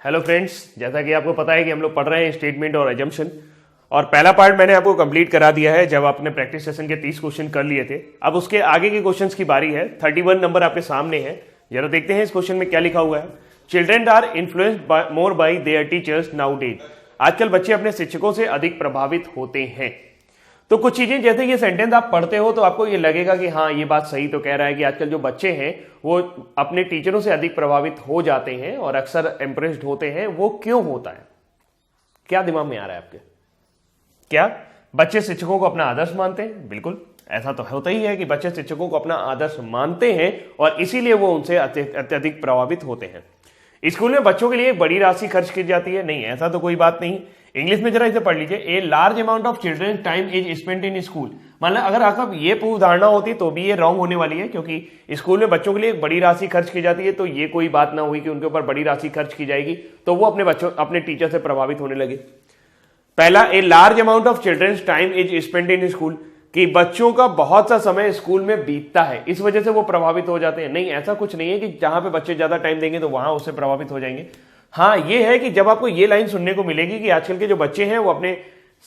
Hello friends, जैसा कि आपको पता है कि हम लोग पढ़ रहे हैं स्टेटमेंट और एजम्पशन, और पहला पार्ट मैंने आपको कंप्लीट करा दिया है जब आपने प्रैक्टिस सेशन के 30 क्वेश्चन कर लिए थे। अब उसके आगे के क्वेश्चंस की बारी है। 31 नंबर आपके सामने है। जरा देखते हैं इस क्वेश्चन में क्या लिखा हुआ है। Children are influenced more by their teachers nowadays. आजकल बच्चे अपने शिक्षकों से अधिक प्रभावित होते हैं। तो कुछ चीजें, जैसे ये सेंटेंस आप पढ़ते हो तो आपको ये लगेगा कि हाँ, ये बात सही तो कह रहा है कि आजकल जो बच्चे हैं वो अपने टीचरों से अधिक प्रभावित हो जाते हैं और अक्सर इम्प्रेस्ड होते हैं। वो क्यों होता है? क्या दिमाग में आ रहा है आपके? क्या बच्चे शिक्षकों को अपना आदर्श मानते हैं? बिल्कुल, ऐसा तो होता ही है कि बच्चे शिक्षकों को अपना आदर्श मानते हैं और इसीलिए वो उनसे अत्यधिक प्रभावित होते हैं। स्कूल में बच्चों के लिए एक बड़ी राशि खर्च की जाती है? नहीं, ऐसा तो कोई बात नहीं। इंग्लिश में जरा इसे पढ़ लीजिए। A large amount of children time is spent in school. मतलब अगर आपका ये पूर्व धारणा होती तो भी ये रॉन्ग होने वाली है, क्योंकि स्कूल में बच्चों के लिए एक बड़ी राशि खर्च की जाती है तो ये कोई बात ना हुई कि उनके ऊपर बड़ी राशि खर्च की जाएगी तो वो अपने टीचर से प्रभावित होने लगे। पहला, a large amount of children time is spent in school, कि बच्चों का बहुत सा समय स्कूल में बीतता है, इस वजह से वो प्रभावित हो जाते हैं। नहीं, ऐसा कुछ नहीं है कि जहां पे बच्चे ज्यादा टाइम देंगे तो वहां उससे प्रभावित हो जाएंगे। हाँ, ये है कि जब आपको ये लाइन सुनने को मिलेगी कि आजकल के जो बच्चे हैं वो अपने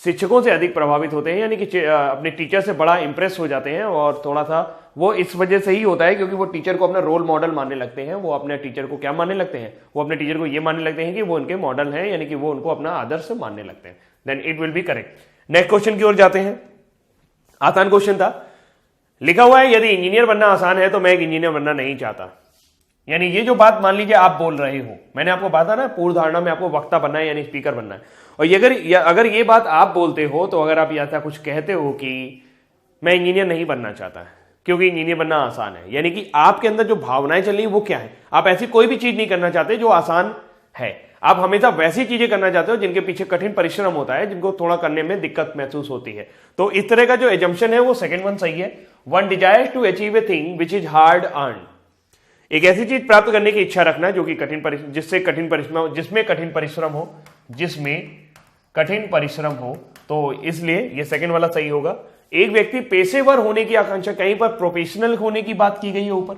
शिक्षकों से अधिक प्रभावित होते हैं, यानी कि अपने टीचर से बड़ा इंप्रेस हो जाते हैं, और थोड़ा सा वो इस वजह से ही होता है क्योंकि वो टीचर को अपना रोल मॉडल मानने लगते हैं। वो अपने टीचर को क्या मानने लगते हैं? वो अपने टीचर को ये मानने लगते हैं कि वो उनके मॉडल हैं, यानी कि वो उनको अपना आदर्श मानने लगते हैं। Then it will be correct. Next question की ओर जाते हैं। आसान क्वेश्चन था। लिखा हुआ है, यदि इंजीनियर बनना आसान है तो मैं एक इंजीनियर बनना नहीं चाहता। यानी ये जो बात मान लीजिए आप बोल रहे हो, मैंने आपको बताया ना पूर्व धारणा में आपको वक्ता बनना है यानी स्पीकर बनना है, और अगर ये बात आप बोलते हो तो अगर आप ऐसा कुछ कहते हो कि मैं इंजीनियर नहीं बनना चाहता क्योंकि इंजीनियर बनना आसान है, यानी कि आपके अंदर जो भावनाएं चल रही है वो क्या है? आप ऐसी कोई भी चीज नहीं करना चाहते जो आसान है। आप हमेशा वैसी चीजें करना चाहते हो जिनके पीछे कठिन परिश्रम होता है, जिनको थोड़ा करने में दिक्कत महसूस होती है। तो इस तरह का जो एजम्पशन है वो सेकंड वन सही है। One desire to achieve a thing which is hard earn. एक ऐसी चीज प्राप्त करने की इच्छा रखना जो कि जिसमें कठिन परिश्रम हो, तो इसलिए ये सेकंड वाला सही होगा। एक व्यक्ति पेशेवर होने की आकांक्षा, कहीं पर प्रोफेशनल होने की बात की गई है ऊपर।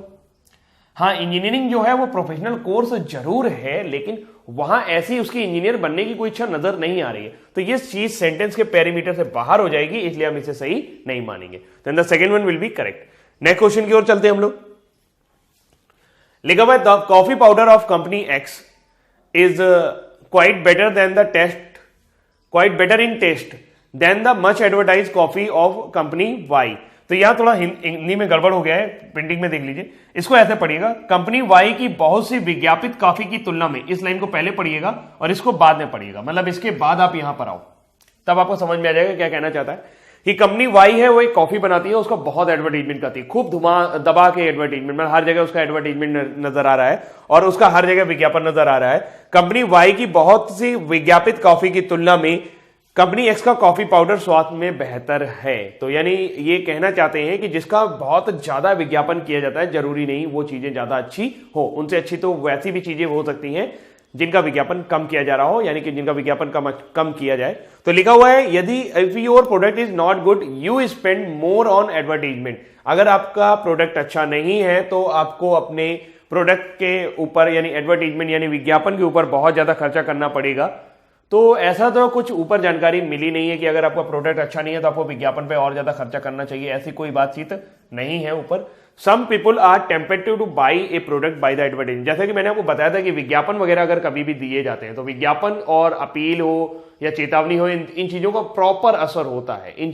हाँ, इंजीनियरिंग जो है वो प्रोफेशनल कोर्स जरूर है, लेकिन वहां ऐसी उसकी इंजीनियर बनने की कोई इच्छा नजर नहीं आ रही है, तो ये चीज सेंटेंस के पेरीमीटर से बाहर हो जाएगी, इसलिए हम इसे सही नहीं मानेंगे। Then the second one will be correct. Next question की ओर चलते हैं हम लोग। लिखा हुआ है, the coffee powder of company X is quite better in taste than the much advertise coffee of company Y. तो यहां थोड़ा हिंदी में गड़बड़ हो गया है, प्रिंटिंग में देख लीजिए। इसको ऐसे पढ़िएगा, कंपनी वाई की बहुत सी विज्ञापित कॉफी की तुलना में। इस लाइन को पहले पढ़िएगा और इसको बाद में पढ़िएगा, मतलब इसके बाद आप यहां पर आओ, तब आपको समझ में आ जाएगा क्या कहना चाहता है। कि कंपनी वाई है वो एक कॉफी बनाती है, उसका बहुत एडवर्टाइजमेंट करती है, खूब दबा के एडवर्टाइजमेंट, मतलब हर जगह उसका एडवर्टाइजमेंट नजर आ रहा है और उसका हर जगह विज्ञापन नजर आ रहा है। कंपनी वाई की बहुत सी विज्ञापित कॉफी की तुलना में कंपनी एक्स का कॉफी पाउडर स्वाद में बेहतर है। तो यानी ये कहना चाहते हैं कि जिसका बहुत ज्यादा विज्ञापन किया जाता है, जरूरी नहीं वो चीजें ज्यादा अच्छी हो, उनसे अच्छी तो वैसी भी चीजें हो सकती हैं जिनका विज्ञापन कम किया जा रहा हो, यानी कि जिनका विज्ञापन कम किया जाए। तो लिखा हुआ है, यदि if your product is not good you spend more on advertisement. अगर आपका प्रोडक्ट अच्छा नहीं है तो आपको अपने प्रोडक्ट के ऊपर यानी एडवर्टाइजमेंट यानी विज्ञापन के ऊपर बहुत ज्यादा खर्चा करना पड़ेगा। तो ऐसा तो कुछ ऊपर जानकारी मिली नहीं है कि अगर आपका प्रोडक्ट अच्छा नहीं है तो आपको विज्ञापन पे और ज्यादा खर्चा करना चाहिए, ऐसी कोई बातचीत नहीं है ऊपर। Some people are tempted to buy a product by the advertisement. जैसा कि मैंने आपको बताया था कि विज्ञापन वगैरह अगर कभी भी दिए जाते हैं तो विज्ञापन और अपील हो या चेतावनी हो, इन चीजों का प्रॉपर असर होता है। इन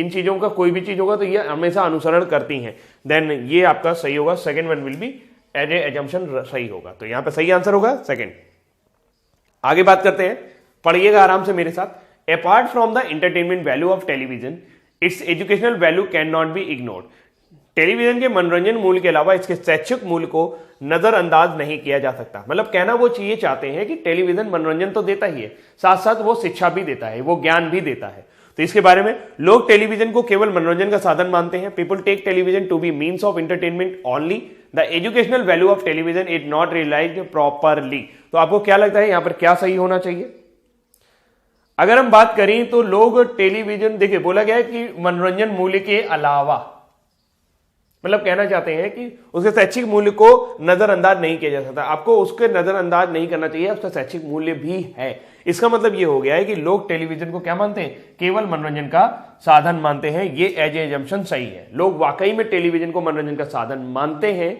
चीजों का कोई भी चीज होगा तो ये हमेशा अनुसरण करती हैं। देन ये आपका सही होगा, second one will be as a assumption सही होगा। तो यहां पर सही आंसर होगा सेकेंड। आगे बात करते हैं, पढ़िएगा आराम से मेरे साथ। Apart from the entertainment value of television it's educational value can not be ignored. Television के मनोरंजन मूल्य के अलावा इसके शैक्षिक मूल्य को नजरअंदाज नहीं किया जा सकता। मतलब कहना वो ये चाहते हैं कि टेलीविजन मनोरंजन तो देता ही है, साथ साथ वो शिक्षा भी देता है, वो ज्ञान भी देता है। तो इसके बारे में, लोग टेलीविजन को केवल मनोरंजन का साधन मानते हैं। People take television to be means of entertainment only. The educational value of television is not realised properly. तो आपको क्या लगता है यहां पर क्या सही होना चाहिए? अगर हम बात करें तो लोग टेलीविजन, देखिए बोला गया है कि मनोरंजन मूल्य के अलावा, मतलब कहना चाहते हैं कि उसके शैक्षिक मूल्य को नजरअंदाज नहीं किया जा सकता, आपको उसके नजरअंदाज नहीं करना चाहिए, उसका शैक्षिक मूल्य भी है। इसका मतलब ये हो गया है कि लोग टेलीविजन को क्या मानते हैं, केवल मनोरंजन का साधन मानते हैं। ये एज एजम्पशन सही है, लोग वाकई में टेलीविजन को मनोरंजन का साधन मानते हैं।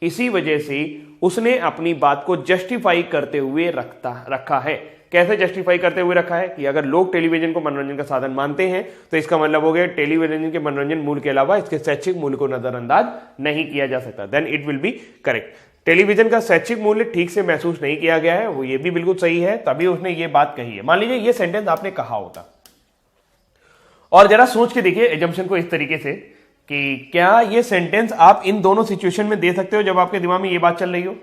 इसी वजह से उसने अपनी बात को जस्टिफाई करते हुए रखा है। कैसे जस्टिफाई करते हुए रखा है कि अगर लोग टेलीविजन को मनोरंजन का साधन मानते हैं तो इसका मतलब हो गया टेलीविजन के मनोरंजन मूल्य के अलावा इसके शैक्षिक मूल्य को नजरअंदाज नहीं किया जा सकता, then it will be correct. Television का शैक्षिक मूल्य ठीक से महसूस नहीं किया गया है, वो ये भी बिल्कुल सही है, तभी उसने ये बात कही है। मान लीजिए ये सेंटेंस आपने कहा होता, और जरा सोच के देखिए एजम्पशन को इस तरीके से कि क्या ये सेंटेंस आप इन दोनों सिचुएशन में दे सकते हो जब आपके दिमाग में ये बात चल रही हो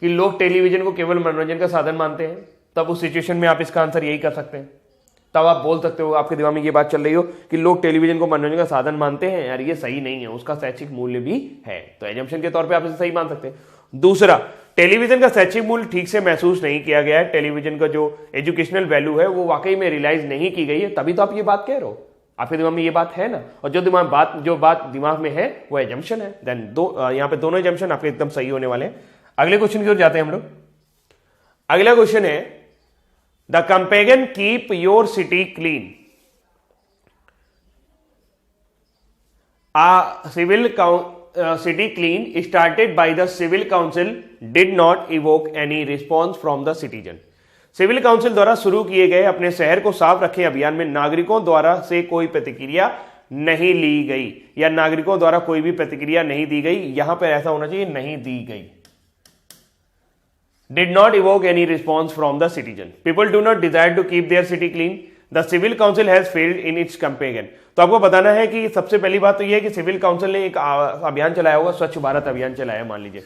कि लोग टेलीविजन को केवल मनोरंजन का साधन मानते हैं, तब उस सिचुएशन में आप इसका आंसर यही कर सकते हैं। तब आप बोल सकते हो, आपके दिमाग में ये बात चल रही हो कि लोग टेलीविजन को मनोरंजन का साधन मानते हैं, यार ये सही नहीं है, उसका शैक्षिक मूल्य भी है, तो एजम्पशन के तौर पे आप इसे सही मान सकते हैं। दूसरा, टेलीविजन का शैक्षिक मूल्य ठीक से महसूस नहीं किया गया है, टेलीविजन का जो एजुकेशनल वैल्यू है वो वाकई में रियलाइज नहीं की गई है, तभी तो आप ये बात कह रहे हो, आपके दिमाग में ये बात है ना, और जो बात दिमाग में है वो एजम्पशन है। देन यहाँ पे दोनों एजम्पशन आपके एकदम सही होने वाले हैं। अगले क्वेश्चन की ओर जाते हैं हम लोग। अगला क्वेश्चन है, the campaign keep your city clean, city clean started by the civil council did not evoke any response from the citizen। Civil council द्वारा शुरू किए गए अपने शहर को साफ रखें अभियान में नागरिकों द्वारा से कोई प्रतिक्रिया नहीं ली गई, या नागरिकों द्वारा कोई भी प्रतिक्रिया नहीं दी गई, यहां पर ऐसा होना चाहिए नहीं दी गई। did not evoke any response from the citizen, people do not desire to keep their city clean, the civil council has failed in its campaign। तो आपको बताना है कि सबसे पहली बात तो यह है कि सिविल काउंसिल ने एक अभियान चलाया होगा, स्वच्छ भारत अभियान चलाया, मान लीजिए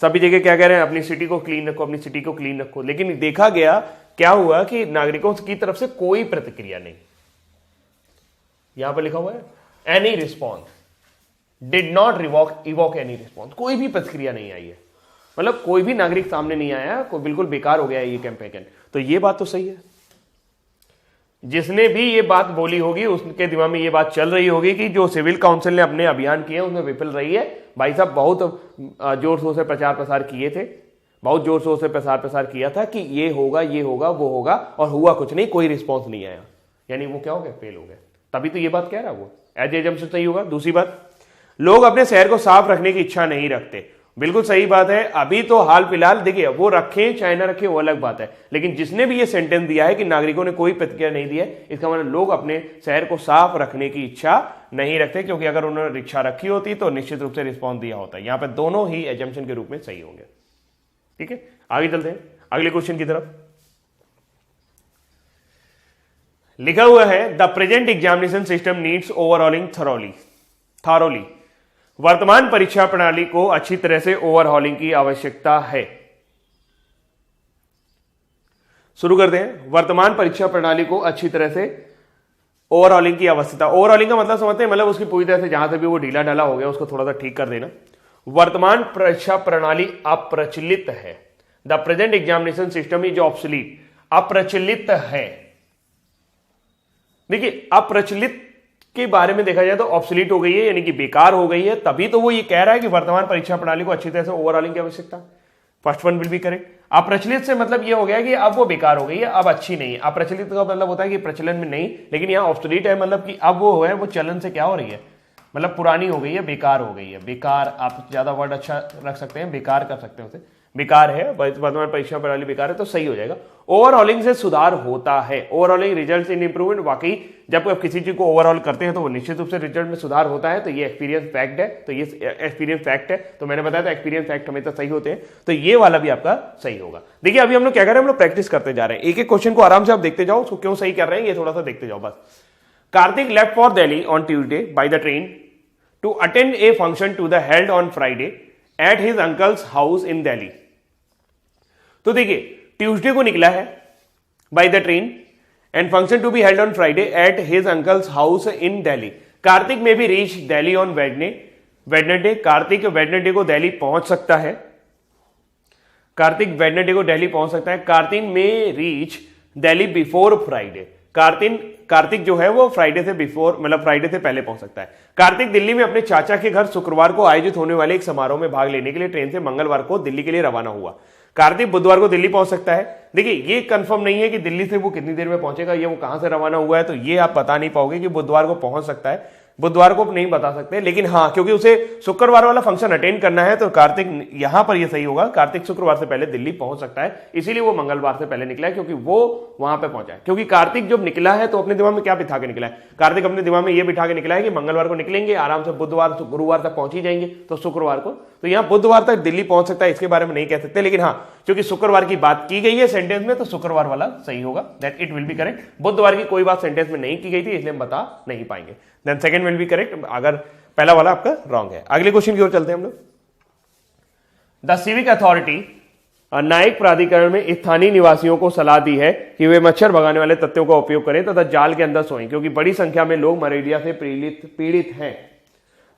सभी जगह क्या कह रहे हैं, अपनी सिटी को क्लीन रखो, अपनी सिटी को क्लीन रखो, लेकिन देखा गया क्या हुआ कि नागरिकों की तरफ से कोई प्रतिक्रिया नहीं, यहां पर लिखा हुआ है any response, did not evoke any response, कोई भी प्रतिक्रिया नहीं आई है, मतलब कोई भी नागरिक सामने नहीं आया, कोई बिल्कुल बेकार हो गया ये कैंपेन। तो ये बात तो सही है, जिसने भी ये बात बोली होगी उसके दिमाग में ये बात चल रही होगी कि जो सिविल काउंसिल ने अपने अभियान किए उसमें विफल रही है। भाई साहब बहुत जोर शोर से प्रचार प्रसार किए थे, बहुत जोर शोर से प्रसार प्रसार किया था कि ये होगा वो होगा, और हुआ कुछ नहीं, कोई रिस्पॉन्स नहीं आया, यानी वो क्या हो गया, फेल हो गए, तभी तो ये बात कह रहा है वो एज एजम्पशन सही होगा। दूसरी बात, लोग अपने शहर को साफ रखने की इच्छा नहीं रखते, बिल्कुल सही बात है। अभी तो हाल फिलहाल देखिए, वो रखें चाहे ना रखें वो अलग बात है, लेकिन जिसने भी ये सेंटेंस दिया है कि नागरिकों ने कोई प्रतिक्रिया नहीं दी है, इसका मतलब लोग अपने शहर को साफ रखने की इच्छा नहीं रखते, क्योंकि अगर उन्होंने इच्छा रखी होती तो निश्चित रूप से रिस्पॉन्स दिया होता है। यहां पर दोनों ही एजम्पशन के रूप में सही होंगे। ठीक है, आगे चलते हैं अगले क्वेश्चन की तरफ। लिखा हुआ है, the present examination system needs overhauling thoroughly. वर्तमान परीक्षा प्रणाली को अच्छी तरह से ओवरहॉलिंग की आवश्यकता है। शुरू करते हैं, वर्तमान परीक्षा प्रणाली को अच्छी तरह से ओवरहॉलिंग की आवश्यकता। ओवरहॉलिंग का मतलब समझते हैं, मतलब उसकी पूरी तरह से जहां से भी वो ढीला ढाला हो गया उसको थोड़ा सा ठीक कर देना। वर्तमान परीक्षा प्रणाली अप्रचलित है, the present examination system is obsolete, अप्रचलित है। देखिए, अप्रचलित के बारे में देखा जाए तो ऑब्सोलीट हो गई है, यानी कि बेकार हो गई है, तभी तो वो ये कह रहा है कि वर्तमान परीक्षा प्रणाली को अच्छी तरह से ओवरऑलिंग की आवश्यकता। First one will be correct. अप्रचलित से मतलब ये हो गया कि अब वो बेकार हो गई है, अब अच्छी नहीं है। अप्रचलित का मतलब होता है कि प्रचलन में नहीं, लेकिन यहाँ ऑब्सोलीट है मतलब कि अब वो है वो चलन से क्या हो रही है, मतलब पुरानी हो गई है, बेकार हो गई है। बेकार, आप ज्यादा वर्ड अच्छा रख सकते हैं, बेकार कर सकते हैं उसे, बेकार है, वर्तमान परीक्षा प्रणाली बेकार है तो सही हो जाएगा। ओवरऑलिंग से सुधार होता है, ओवरऑलिंग रिजल्ट इन इंप्रूवमेंट। वाकई जब आप किसी चीज को ओवरऑल करते हैं तो वो निश्चित रूप से रिजल्ट में सुधार होता है, तो ये एक्सपीरियंस फैक्ट है, तो ये एक्सपीरियंस फैक्ट है, तो मैंने बताया था एक्सपीरियंस फैक्ट हमेशा सही होते हैं, तो ये वाला भी आपका सही होगा। देखिए अभी हम लोग क्या कर रहे हैं, हम लोग प्रैक्टिस करते जा रहे हैं, एक एक क्वेश्चन को आराम से आप देखते जाओ, उसको क्यों सही कर रहे हैं ये थोड़ा सा देखते जाओ बस। Kartik left for Delhi on Tuesday by the train to attend a function to the held on Friday at his uncle's house in Delhi. तो देखिए, ट्यूसडे को निकला है by the train and function to be held on Friday at his uncle's house in Delhi. Kartik में भी reach Delhi on Wednesday. Kartik Wednesday को दिल्ली पहुंच सकता है, कार्तिक वेडनेसडे को दिल्ली पहुंच सकता है। कार्तिक में reach Delhi before Friday, Kartik जो है वो फ्राइडे से बिफोर, मतलब फ्राइडे से पहले पहुंच सकता है। कार्तिक दिल्ली में अपने चाचा के घर शुक्रवार को आयोजित होने वाले एक समारोह में भाग लेने के लिए ट्रेन से मंगलवार को दिल्ली के लिए रवाना हुआ। कार्तिक बुधवार को दिल्ली पहुंच सकता है। देखिए ये कंफर्म नहीं है कि दिल्ली से वो कितनी देर में पहुंचेगा, ये वो कहां से रवाना हुआ है, तो ये आप बता नहीं पाओगे कि बुधवार को पहुंच सकता है, बुधवार को नहीं बता सकते। लेकिन हाँ, क्योंकि उसे शुक्रवार वाला फंक्शन अटेंड करना है तो कार्तिक यहां पर ये सही होगा, कार्तिक शुक्रवार से पहले दिल्ली पहुंच सकता है, इसीलिए वो मंगलवार से पहले निकला है क्योंकि वो वहां पे पहुंचा है। क्योंकि कार्तिक जब निकला है तो अपने दिमाग में क्या बिठा के निकला है, कार्तिक अपने दिमाग में ये बिठा के निकला है कि मंगलवार को निकलेंगे, आराम से बुधवार गुरुवार तक पहुंच ही जाएंगे, तो शुक्रवार को, तो यहाँ बुधवार तक दिल्ली पहुंच सकता है, इसके बारे में नहीं कह सकते। लेकिन हाँ, क्योंकि शुक्रवार की बात की गई है सेंटेंस में, तो शुक्रवार वाला सही होगा, that it will be correct. बुधवार की कोई बात सेंटेंस में नहीं की गई थी, इसलिए हम बता नहीं पाएंगे, then second will be correct, अगर पहला वाला आपका रॉन्ग है। अगले क्वेश्चन की ओर चलते हैं हम लोग। द सिविक अथॉरिटी, न्यायिक प्राधिकरण में स्थानीय निवासियों को सलाह दी है कि वे मच्छर भगाने वाले तत्वों का उपयोग करें तथा जाल के अंदर सोएं, क्योंकि बड़ी संख्या में लोग मलेरिया से पीड़ित हैं।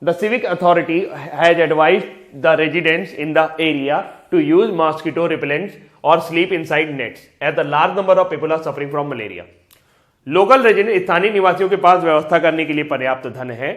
The civic authority has advised the residents in the area to use mosquito repellents और sleep inside nets as the large number of people are suffering from malaria. Local resident, स्थानीय निवासियों के पास व्यवस्था करने के लिए पर्याप्त धन है।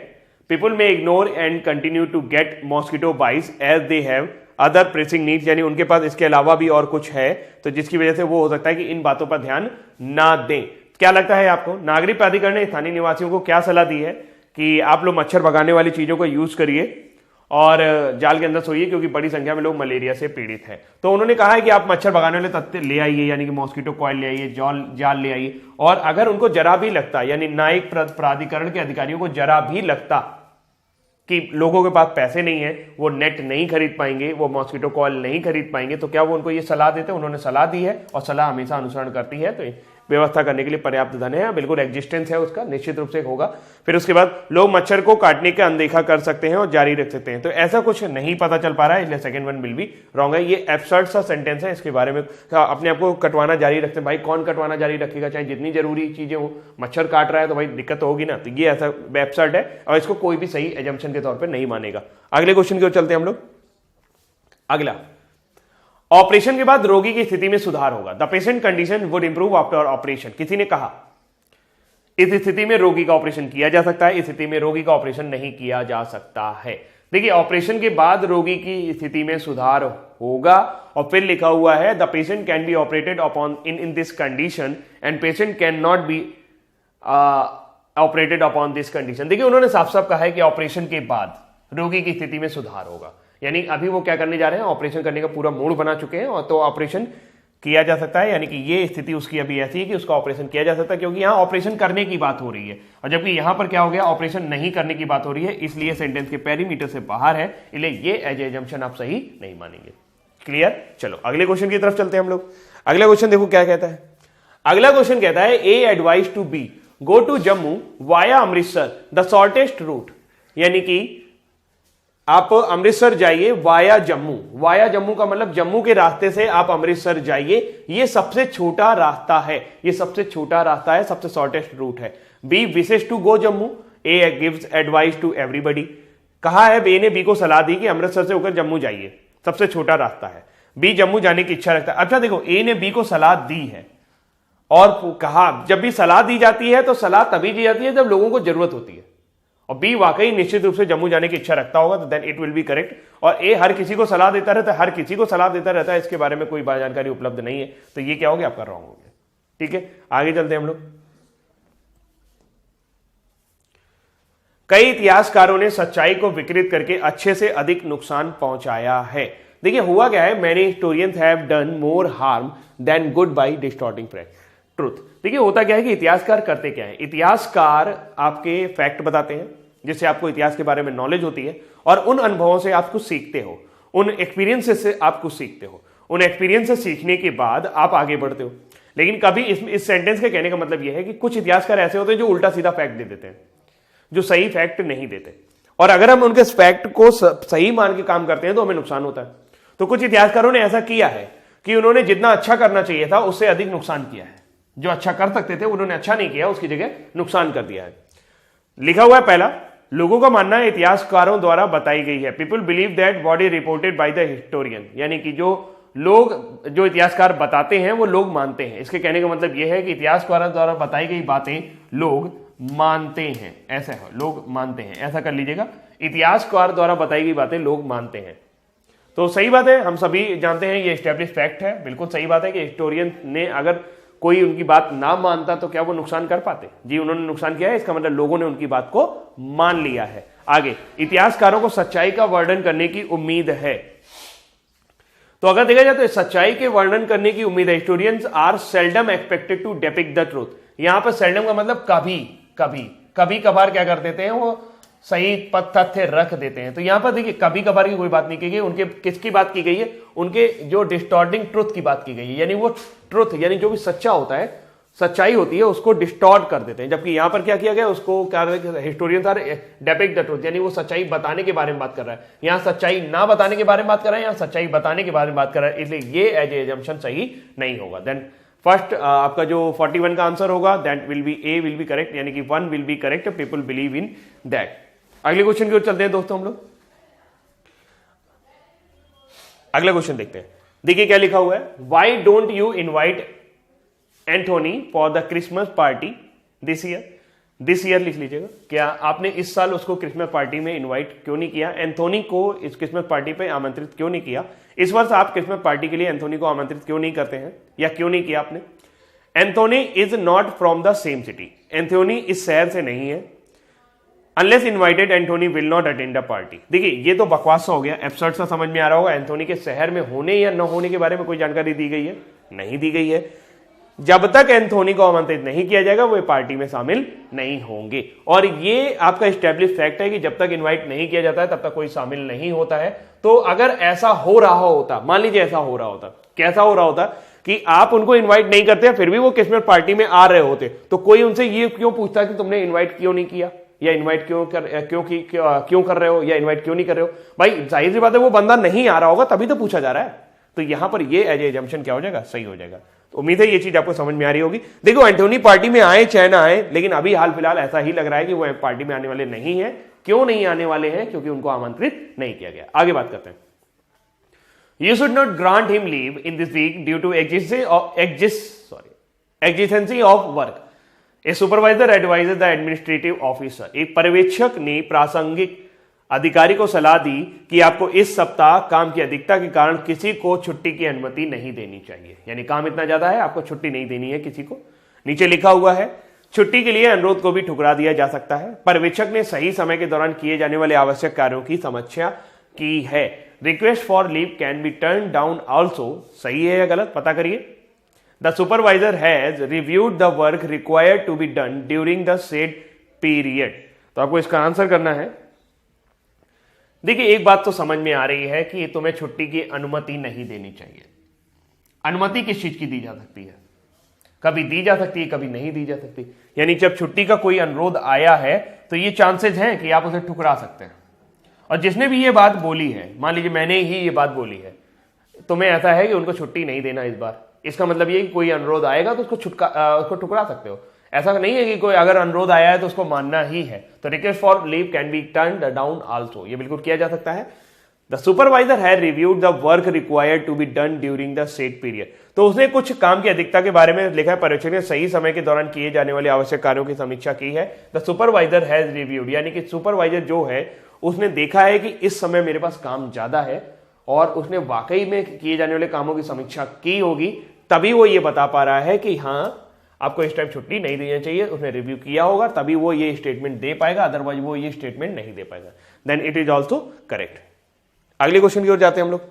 People may ignore and continue to get mosquito bites as they have other pressing needs, यानी उनके पास इसके अलावा भी और कुछ है, तो जिसकी वजह से वो हो सकता है कि इन बातों पर ध्यान ना दें। क्या लगता है आपको, नागरिक प्राधिकरण ने स्थानीय निवासियों को क्या सलाह दी है कि आप लोग मच्छर भगाने वाली चीजों को यूज करिए और जाल के अंदर सोइए, क्योंकि बड़ी संख्या में लोग मलेरिया से पीड़ित हैं। तो उन्होंने कहा है कि आप मच्छर भगाने वाले तत्व ले आइए, यानी कि मॉस्किटो कॉइल ले आइए, जाल ले आइए, और अगर उनको जरा भी लगता, यानी न्यायिक प्राधिकरण के अधिकारियों को जरा भी लगता कि लोगों के पास पैसे नहीं है, वो नेट नहीं खरीद पाएंगे, वो मॉस्किटो कॉइल नहीं खरीद पाएंगे, तो क्या वो उनको ये सलाह देते? उन्होंने सलाह दी है, और सलाह हमेशा अनुसरण करती है, तो व्यवस्था करने के लिए पर्याप्त धन है, बिल्कुल एग्जिस्टेंस है उसका, निश्चित रूप से होगा। फिर उसके बाद लोग मच्छर को काटने का अनदेखा कर सकते हैं और जारी रख सकते हैं, तो ऐसा कुछ नहीं पता चल पा रहा है, इसलिए second one will be wrong है। ये एब्सर्ड सा सेंटेंस है, इसके बारे में अपने आप को कटवाना जारी रखते हैं। भाई कौन कटवाना जारी रखेगा, चाहे जितनी जरूरी चीजें हो, मच्छर काट रहा है तो भाई दिक्कत तो होगी ना, तो ये ऐसा एब्सर्ड है और इसको कोई भी सही एजम्पशन के तौर पर नहीं मानेगा। अगले क्वेश्चन की ओर चलते हैं हम लोग। अगला, ऑपरेशन के बाद रोगी की स्थिति में सुधार होगा। The patient condition would improve after operation. किसी ने कहा इस स्थिति में रोगी का ऑपरेशन किया जा सकता है, इस स्थिति में रोगी का ऑपरेशन नहीं किया जा सकता है। देखिए, ऑपरेशन के बाद रोगी की स्थिति में सुधार होगा, और फिर लिखा हुआ है the patient can be operated upon in this condition and patient can not be operated upon this condition. देखिए, उन्होंने साफ साफ कहा है कि ऑपरेशन के बाद रोगी की स्थिति में सुधार होगा, यानी अभी वो क्या करने जा रहे हैं, ऑपरेशन करने का पूरा मूड बना चुके हैं, और तो ऑपरेशन किया जा सकता है, यानी कि ये स्थिति उसकी अभी ऐसी है कि उसका ऑपरेशन किया जा सकता है, क्योंकि यहां ऑपरेशन करने की बात हो रही है, और जबकि यहां पर क्या हो गया, ऑपरेशन नहीं करने की बात हो रही है, इसलिए सेंटेंस के पेरीमीटर से बाहर है, इसलिए ये एज एजम्पशन आप सही नहीं मानेंगे। क्लियर? चलो अगले क्वेश्चन की तरफ चलते हैं हम लोग। अगला क्वेश्चन देखो क्या कहता है। अगला क्वेश्चन कहता है A advise to B go to Jammu via Amritsar the shortest route, यानी कि आप अमृतसर जाइए वाया जम्मू। वाया जम्मू का मतलब जम्मू के रास्ते से आप अमृतसर जाइए, ये सबसे छोटा रास्ता है, ये सबसे छोटा रास्ता है, सबसे शॉर्टेस्ट रूट है। B wishes to go Jammu, A gives advice to everybody. कहा है ए ने बी को सलाह दी कि अमृतसर से होकर जम्मू जाइए, सबसे छोटा रास्ता है। बी जम्मू जाने की इच्छा रखता है। अच्छा देखो, ए ने बी को सलाह दी है, और कहा जब भी सलाह दी जाती है तो सलाह तभी दी जाती है जब लोगों को जरूरत होती है, और बी वाकई निश्चित रूप से जम्मू जाने की इच्छा रखता होगा, तो then it will be correct. और ए हर किसी को सलाह देता रहता है, हर किसी को सलाह देता रहता है, इसके बारे में कोई जानकारी उपलब्ध नहीं है, तो ये क्या हो गया, आपका रॉन्ग हो गया। ठीक है, आगे चलते हैं हम लोग। कई इतिहासकारों ने सच्चाई को विकृत करके अच्छे से अधिक नुकसान पहुंचाया है। देखिए हुआ क्या है, many historians have done more harm than good by distorting truth. देखिए होता क्या है कि इतिहासकार करते क्या है, इतिहासकार आपके फैक्ट बताते हैं जिससे आपको इतिहास के बारे में नॉलेज होती है, और उन अनुभवों से आप कुछ सीखते हो, उन एक्सपीरियंसेस से आप कुछ सीखते हो, उन एक्सपीरियंस से सीखने के बाद आप आगे बढ़ते हो। लेकिन कभी इस सेंटेंस के कहने का मतलब यह है कि कुछ इतिहासकार ऐसे होते हैं जो उल्टा सीधा फैक्ट दे देते हैं, जो सही फैक्ट नहीं देते, और अगर हम उनके फैक्ट को सही मान के काम करते हैं तो हमें नुकसान होता है। तो कुछ इतिहासकारों ने ऐसा किया है कि उन्होंने जितना अच्छा करना चाहिए था उससे अधिक नुकसान किया है, जो अच्छा कर सकते थे उन्होंने अच्छा नहीं किया, उसकी जगह नुकसान कर दिया है। लिखा हुआ है पहला, लोगों का मानना है इतिहासकारों द्वारा बताई गई है। People believe that body reported by the historian, यानी कि जो लोग जो इतिहासकार बताते हैं वो लोग मानते हैं। इसके कहने का मतलब यह है कि इतिहासकारों द्वारा बताई गई बातें लोग मानते हैं, ऐसा है, लोग मानते हैं, ऐसा कर लीजिएगा, इतिहासकार द्वारा बताई गई बातें लोग मानते हैं। तो सही बात है, हम सभी जानते हैं, ये एस्टेब्लिश फैक्ट है, बिल्कुल सही बात है कि हिस्टोरियन ने अगर कोई उनकी बात ना मानता तो क्या वो नुकसान कर पाते? जी उन्होंने नुकसान किया है, इसका मतलब लोगों ने उनकी बात को मान लिया है। आगे, इतिहासकारों को सच्चाई का वर्णन करने की उम्मीद है। तो अगर देखा जाए तो सच्चाई के वर्णन करने की उम्मीद है। Historians are seldom expected to depict the truth. यहां पर सेल्डम का मतलब कभी कभार क्या कर देते हैं, वो सही तथ्य रख देते हैं। तो यहां पर देखिए कभी कभार की कोई बात नहीं की गई, उनके किसकी बात की गई है? उनके जो डिस्टॉर्टिंग ट्रुथ की बात की गई है, यानी वो ट्रुथ यानी जो भी सच्चा होता है, सच्चाई होती है, उसको डिस्टॉर्ट कर देते हैं। जबकि यहां पर क्या किया गया, उसको क्या historians are depict the truth, यानी वो सच्चाई बताने के बारे में बात कर रहा है। यहां सच्चाई ना बताने के बारे में बात कर रहा है, यहां सच्चाई बताने के बारे में बात कर रहा है, इसलिए ये एज एजम्पशन सही नहीं होगा। देन फर्स्ट आपका जो 41 का आंसर होगा that will be A will be correct, यानी कि 1 will be correct, people believe in that. अगले क्वेश्चन की ओर चलते हैं दोस्तों हम लोग। अगला क्वेश्चन देखते हैं। देखिए क्या लिखा हुआ है, why don't you invite Anthony for the Christmas party this year. This year लिख लीजिएगा, क्या आपने इस साल उसको क्रिसमस पार्टी में इनवाइट क्यों नहीं किया, एंथोनी को इस क्रिसमस पार्टी पे आमंत्रित क्यों नहीं किया? इस वर्ष आप क्रिसमस पार्टी के लिए एंथोनी को आमंत्रित क्यों नहीं करते हैं, या क्यों नहीं किया आपने? Anthony is not from the same city. Anthony इस शहर से नहीं है। Unless invited Anthony will not attend the party. देखिए ये तो बकवास सा हो गया, एब्सर्ड सा समझ में आ रहा होगा। एंथोनी के शहर में होने या न होने के बारे में कोई जानकारी दी गई है? नहीं दी गई है। जब तक एंथोनी को आमंत्रित नहीं किया जाएगा वो पार्टी में शामिल नहीं होंगे। और ये आपका एस्टेब्लिश फैक्ट है कि जब तक इनवाइट नहीं किया जाता है तब तक कोई शामिल नहीं होता है। तो अगर ऐसा हो रहा होता, मान लीजिए ऐसा हो रहा होता, कैसा हो रहा होता कि आप उनको इनवाइट नहीं करते फिर भी वो क्रिसमस पार्टी में आ रहे होते, तो कोई उनसे ये क्यों पूछता कि तुमने इन्वाइट क्यों नहीं किया, या इनवाइट क्यों कर रहे हो, या इनवाइट क्यों नहीं कर रहे हो? भाई जाहिर सी बात है वो बंदा नहीं आ रहा होगा तभी तो पूछा जा रहा है। तो यहां पर ये एज एजम्पशन क्या हो जाएगा, सही हो जाएगा। तो उम्मीद है ये चीज आपको समझ में आ रही होगी। देखो एंथोनी पार्टी में आए चाहे ना आए, लेकिन अभी हाल फिलहाल ऐसा ही लग रहा है कि वो पार्टी में आने वाले नहीं है। क्यों नहीं आने वाले हैं? क्योंकि उनको आमंत्रित नहीं किया गया। आगे बात करते हैं। You should not grant him leave in this week due to exigency of work. A supervisor advises the administrative officer. एक पर्यवेक्षक ने प्रासंगिक अधिकारी को सलाह दी कि आपको इस सप्ताह काम की अधिकता के कारण किसी को छुट्टी की अनुमति नहीं देनी चाहिए। यानी काम इतना ज्यादा है, आपको छुट्टी नहीं देनी है किसी को। नीचे लिखा हुआ है छुट्टी के लिए अनुरोध को भी ठुकरा दिया जा सकता है। पर्यवेक्षक ने सही समय के दौरान किए जाने वाले आवश्यक कार्यों की समीक्षा की है। Request for leave can be turn down also. सही है या गलत पता करिए। The supervisor has reviewed the work required to be done during the said period. तो आपको इसका आंसर करना है। देखिए एक बात तो समझ में आ रही है कि तुम्हें छुट्टी की अनुमति नहीं देनी चाहिए। अनुमति किस चीज की दी जा सकती है? कभी दी जा सकती है, कभी नहीं दी जा सकती। यानी जब छुट्टी का कोई अनुरोध आया है तो ये चांसेस हैं कि आप उसे ठुकरा सकते हैं। और जिसने भी ये बात बोली है, मान लीजिए मैंने ही ये बात बोली है, तुम्हें ऐसा है कि उनको छुट्टी नहीं देना इस बार, इसका मतलब ये कि कोई अनुरोध आएगा तो उसको ठुकरा सकते हो। ऐसा नहीं है कि कोई अगर अनुरोध आया है तो उसको मानना ही है। तो request for leave can be turned down also, ये बिल्कुल किया जा सकता है। The supervisor had reviewed the work required to be done during the set period. तो उसने कुछ काम की अधिकता के बारे में लिखा है। पर्यवेक्षक ने सही समय के दौरान किए जाने वाले आवश्यक कार्यों की समीक्षा की है। द सुपरवाइजर हैज रिव्यूड, यानी कि सुपरवाइजर जो है उसने देखा है कि इस समय मेरे पास काम ज्यादा है और उसने वाकई में किए जाने वाले कामों की समीक्षा की होगी, तभी वो ये बता पा रहा है कि हाँ आपको इस टाइम छुट्टी नहीं देनी चाहिए। उसने रिव्यू किया होगा तभी वो ये स्टेटमेंट दे पाएगा, अदरवाइज वो ये स्टेटमेंट नहीं दे पाएगा। Then it is also correct. अगले क्वेश्चन की ओर जाते हैं हम लोग।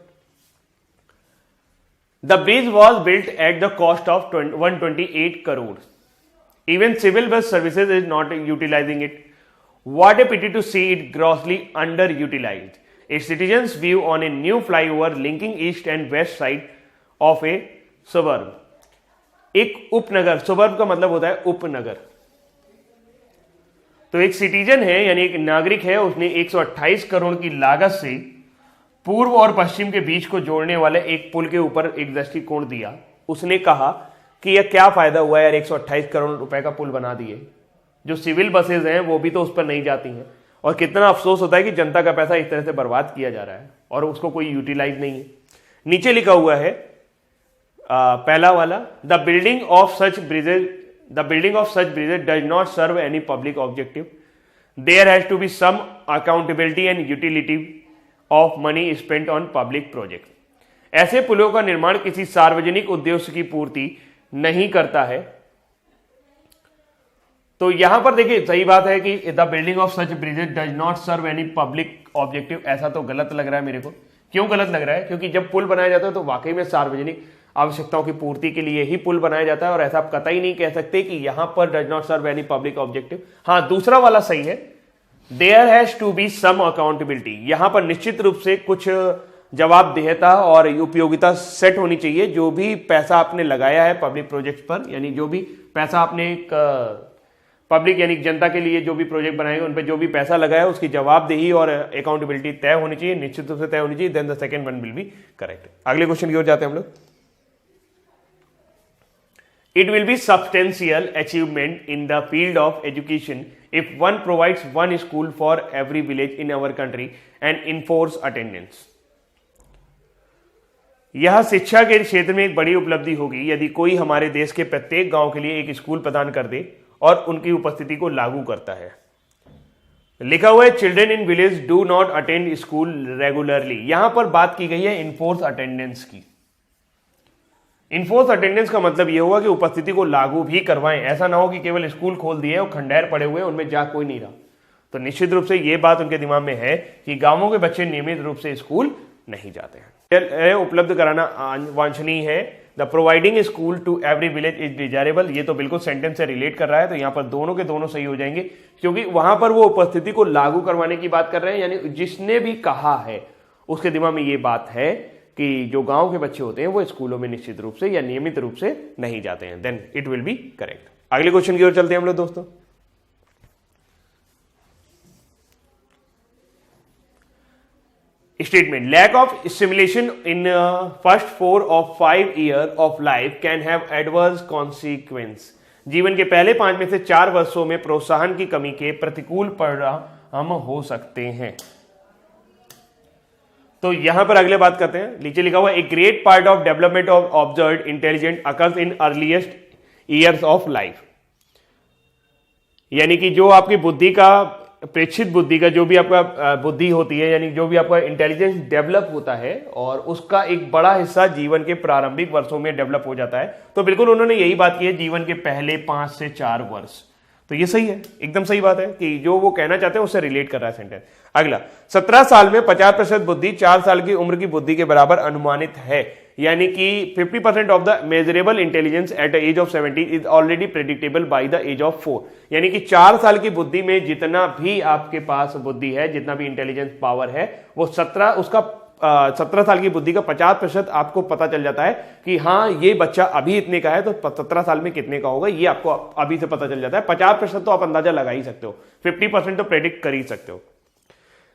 The bridge was built at the cost of 128 crore. Even civil bus services is not utilising it. What a pity to see it grossly underutilized. Its citizens' view on a new flyover linking east and west side of a suburb. एक उपनगर, suburb का मतलब होता है उपनगर। तो एक citizen है यानी एक नागरिक है, उसने 128 करोड़ की लागत से पूर्व और पश्चिम के बीच को जोड़ने वाले एक पुल के ऊपर एक दृष्टिकोण दिया। उसने कहा कि यह क्या फायदा हुआ यार, 128 करोड़ रुपए का पुल बना दिए, जो सिविल बसेज हैं वो भी तो उस पर नहीं जाती हैं। और कितना अफसोस होता है कि जनता का पैसा इस तरह से बर्बाद किया जा रहा है और उसको कोई यूटिलाइज नहीं है। नीचे लिखा हुआ है पहला वाला, the building of such bridges does not serve any public objective, there has to be some accountability and utility of money spent on public project. ऐसे पुलों का निर्माण किसी सार्वजनिक उद्देश्य की पूर्ति नहीं करता है। तो यहां पर देखिए सही बात है कि the building of such bridges does not serve any public objective, ऐसा तो गलत लग रहा है मेरे को। क्यों गलत लग रहा है? क्योंकि जब पुल बनाया जाता है तो वाकई में सार्वजनिक आवश्यकताओं की पूर्ति के लिए ही पुल बनाया जाता है, और ऐसा आप कतई नहीं कह सकते कि यहां पर does not serve any public objective. हाँ, दूसरा वाला सही है, there has to be some accountability, यहां पर निश्चित रूप से कुछ जवाबदेहता और उपयोगिता सेट होनी चाहिए। जो भी पैसा आपने लगाया है पब्लिक प्रोजेक्ट पर, यानी जो भी पैसा आपने पब्लिक यानी जनता के लिए जो भी प्रोजेक्ट बनाएंगे उन पर जो भी पैसा लगाया है उसकी जवाबदेही और अकाउंटेबिलिटी तय होनी चाहिए, निश्चित रूप से तय होनी चाहिए। Then the second one will be correct. अगले क्वेश्चन की ओर जाते हैं हम लोग। It will be substantial achievement in the field of education if one provides one school for every village in our country and enforce attendance. यह शिक्षा के क्षेत्र में एक बड़ी उपलब्धि होगी यदि कोई हमारे देश के प्रत्येक गांव के लिए एक स्कूल प्रदान कर दे और उनकी उपस्थिति को लागू करता है। लिखा हुआ है children in village do not attend school regularly. यहां पर बात की गई है इनफोर्स अटेंडेंस की। इनफोर्स अटेंडेंस का मतलब यह हुआ कि उपस्थिति को लागू भी करवाएं, ऐसा ना हो कि केवल स्कूल खोल दिए और खंडेर पड़े हुए उनमें जा कोई नहीं रहा। तो निश्चित रूप से यह बात उनके दिमाग में है कि गांवों के बच्चे नियमित रूप से स्कूल नहीं जाते हैं। उपलब्ध कराना वांछनीय है। The providing school to every village is desirable, ये तो बिल्कुल सेंटेंस से रिलेट कर रहा है, तो यहां पर दोनों के दोनों सही हो जाएंगे, क्योंकि वहां पर वो उपस्थिति को लागू करवाने की बात कर रहे हैं, यानी जिसने भी कहा है उसके दिमाग में ये बात है कि जो गांव के बच्चे होते हैं वो स्कूलों में निश्चित रूप से या नियमित रूप से नहीं जाते हैं। Then it will be correct. अगले क्वेश्चन की ओर चलते हैं हम लोग दोस्तों। Statement: lack of stimulation in first 4 or 5 years of life can have adverse consequence. जीवन के पहले 5 में से 4 वर्षों में प्रोत्साहन की कमी के प्रतिकूल परिणाम हो सकते हैं। तो यहां पर अगले बात करते हैं। नीचे लिखा हुआ a great part of development of observe intelligent occurs in earliest years of life, यानी कि जो आपकी बुद्धि का प्रेक्षित बुद्धि का जो भी आपका बुद्धि होती है, यानी जो भी आपका इंटेलिजेंस डेवलप होता है और उसका एक बड़ा हिस्सा जीवन के प्रारंभिक वर्षों में डेवलप हो जाता है। तो बिल्कुल उन्होंने यही बात की है, जीवन के पहले 5 से 4 वर्ष। तो ये सही है, एकदम सही बात है कि जो वो कहना चाहते हैं उससे रिलेट कर रहा है सेंटेंस। अगला, 17 साल में 50% बुद्धि 4 साल की उम्र की बुद्धि के बराबर अनुमानित है, यानी कि 50% of the measurable intelligence at the age of 70 is already predictable by the age of 4, यानी कि 4 साल की बुद्धि में जितना भी आपके पास बुद्धि है, जितना भी इंटेलिजेंस पावर है, वो 17 साल की बुद्धि का 50% आपको पता चल जाता है कि हाँ ये बच्चा अभी इतने का है तो 17 साल में कितने का होगा, ये आपको अभी से पता चल जाता है। 50% तो आप अंदाजा लगा ही सकते हो, 50% तो प्रेडिक्ट कर ही सकते हो।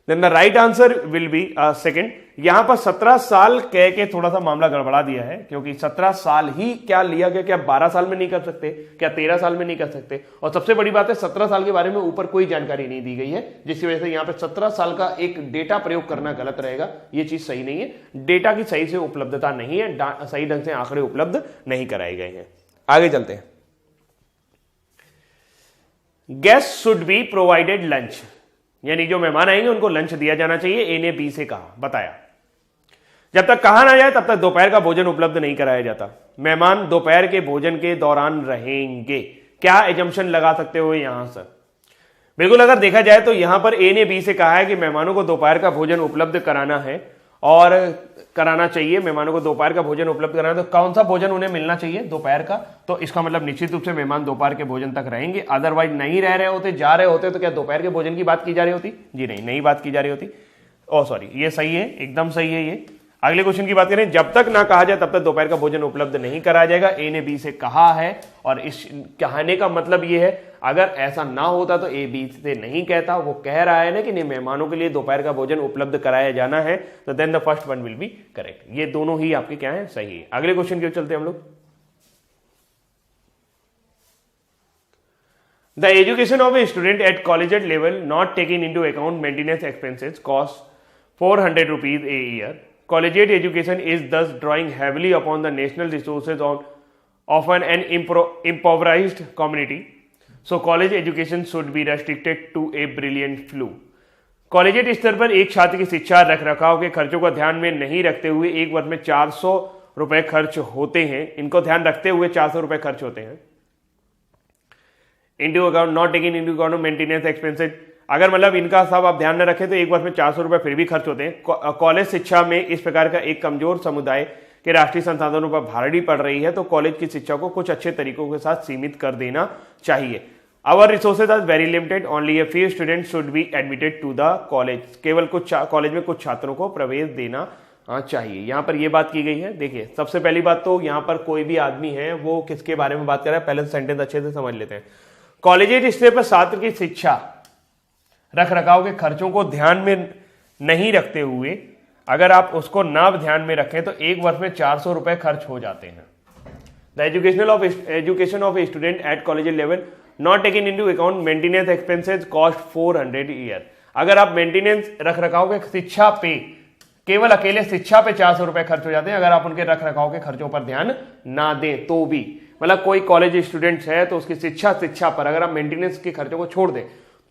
Then the right answer will be second. यहां पर 17 साल कह के थोड़ा सा मामला गड़बड़ा दिया है, क्योंकि 17 साल ही क्या लिया गया, क्या 12 साल में नहीं कर सकते, क्या 13 साल में नहीं कर सकते? और सबसे बड़ी बात है 17 साल के बारे में ऊपर कोई जानकारी नहीं दी गई है, जिसकी वजह से यहां पे 17 साल का एक डेटा प्रयोग करना गलत रहेगा। ये चीज सही नहीं है, डेटा की सही से उपलब्धता नहीं है, सही ढंग से आंकड़े उपलब्ध नहीं कराए गए हैं। आगे चलते हैं। Guest should be provided lunch, यानी जो मेहमान आएंगे उनको लंच दिया जाना चाहिए। ए ने बी से कहा, बताया जब तक कहा ना जाए तब तक दोपहर का भोजन उपलब्ध नहीं कराया जाता। मेहमान दोपहर के भोजन के दौरान रहेंगे, क्या एजम्पशन लगा सकते हो यहां सर? बिल्कुल, अगर देखा जाए तो यहां पर ए ने बी से कहा है कि मेहमानों को दोपहर का भोजन उपलब्ध कराना है और कराना चाहिए। मेहमानों को दोपहर का भोजन उपलब्ध कराना, तो कौन सा भोजन उन्हें मिलना चाहिए? दोपहर का। तो इसका मतलब निश्चित रूप से मेहमान दोपहर के भोजन तक रहेंगे, अदरवाइज नहीं रह रहे होते, जा रहे होते, तो क्या दोपहर के भोजन की बात की जा रही होती? जी नहीं बात की जा रही होती। ओ सॉरी, ये सही है, एकदम सही है ये। अगले क्वेश्चन की बात करें, जब तक ना कहा जाए तब तक दोपहर का भोजन उपलब्ध नहीं कराया जाएगा। ए ने बी से कहा है, और इस कहने का मतलब ये है अगर ऐसा ना होता तो ए बी से नहीं कहता, वो कह रहा है ना कि नहीं मेहमानों के लिए दोपहर का भोजन उपलब्ध कराया जाना है, तो then the first one will be correct. ये दोनों ही आपके क्या है? सही है। अगले क्वेश्चन की ओर चलते हैं हम लोग। The education of a student at college level not taking into account maintenance expenses cost 400 rupees a year collegiate education is thus drawing heavily upon the national resources on often an impoverished community. So college education should be restricted to a brilliant few. Collegiate स्तर पर एक छात्र की शिक्षा रख रखाव के खर्चों को ध्यान में नहीं रखते हुए एक वर्ष में 400 रुपए खर्च होते हैं। इनको ध्यान रखते हुए 400 रुपए खर्च होते हैं। Into account not taking into account maintenance expenses, अगर मतलब इनका सब आप ध्यान न रखें तो एक वर्ष में 400 रुपए फिर भी खर्च होते हैं। कॉलेज शिक्षा में इस प्रकार का एक कमजोर समुदाय के राष्ट्रीय संसाधनों पर भारी पड़ रही है, तो कॉलेज की शिक्षा को कुछ अच्छे तरीकों के साथ सीमित कर देना चाहिए। Our resources are very limited. Only a few students should be admitted to the college. केवल कुछ कॉलेज में कुछ छात्रों को प्रवेश देना चाहिए। यहाँ पर ये बात की गई है। देखिए, सबसे पहली बात तो यहाँ पर कोई भी आदमी है वो किसके बारे में बात कर रहा है, पहले सेंटेंस अच्छे से समझ लेते हैं। कॉलेजिएट स्तर पर छात्र की शिक्षा रख रखाव के खर्चों को ध्यान में नहीं रखते हुए अगर आप उसको ना ध्यान में रखें तो एक वर्ष में 400 रुपए खर्च हो जाते हैं। The education of a student at college level not taking into account maintenance expenses cost 400 year. अगर आप मेंटेनेंस रख रखाव के शिक्षा पे केवल अकेले शिक्षा पे 400 रुपए खर्च हो जाते हैं, अगर आप उनके रख रखाव के खर्चों पर ध्यान ना दें तो भी, मतलब कोई कॉलेज स्टूडेंट्स है तो उसकी शिक्षा पर अगर आप मेंटेनेंस के खर्चों को छोड़ दें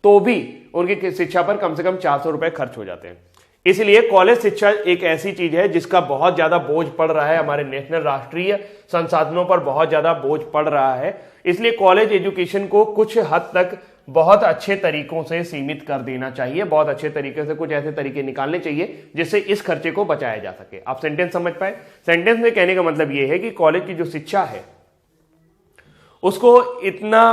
तो भी उनकी शिक्षा पर कम से कम 400 रुपए खर्च हो जाते हैं। इसलिए कॉलेज शिक्षा एक ऐसी चीज है जिसका बहुत ज्यादा बोझ पड़ रहा है, हमारे नेशनल राष्ट्रीय संसाधनों पर बहुत ज्यादा बोझ पड़ रहा है। इसलिए कॉलेज एजुकेशन को कुछ हद तक बहुत अच्छे तरीकों से सीमित कर देना चाहिए, बहुत अच्छे तरीके से कुछ ऐसे तरीके निकालने चाहिए जिससे इस खर्चे को बचाया जा सके। आप सेंटेंस समझ पाए? सेंटेंस में कहने का मतलब यह है कि कॉलेज की जो शिक्षा है उसको इतना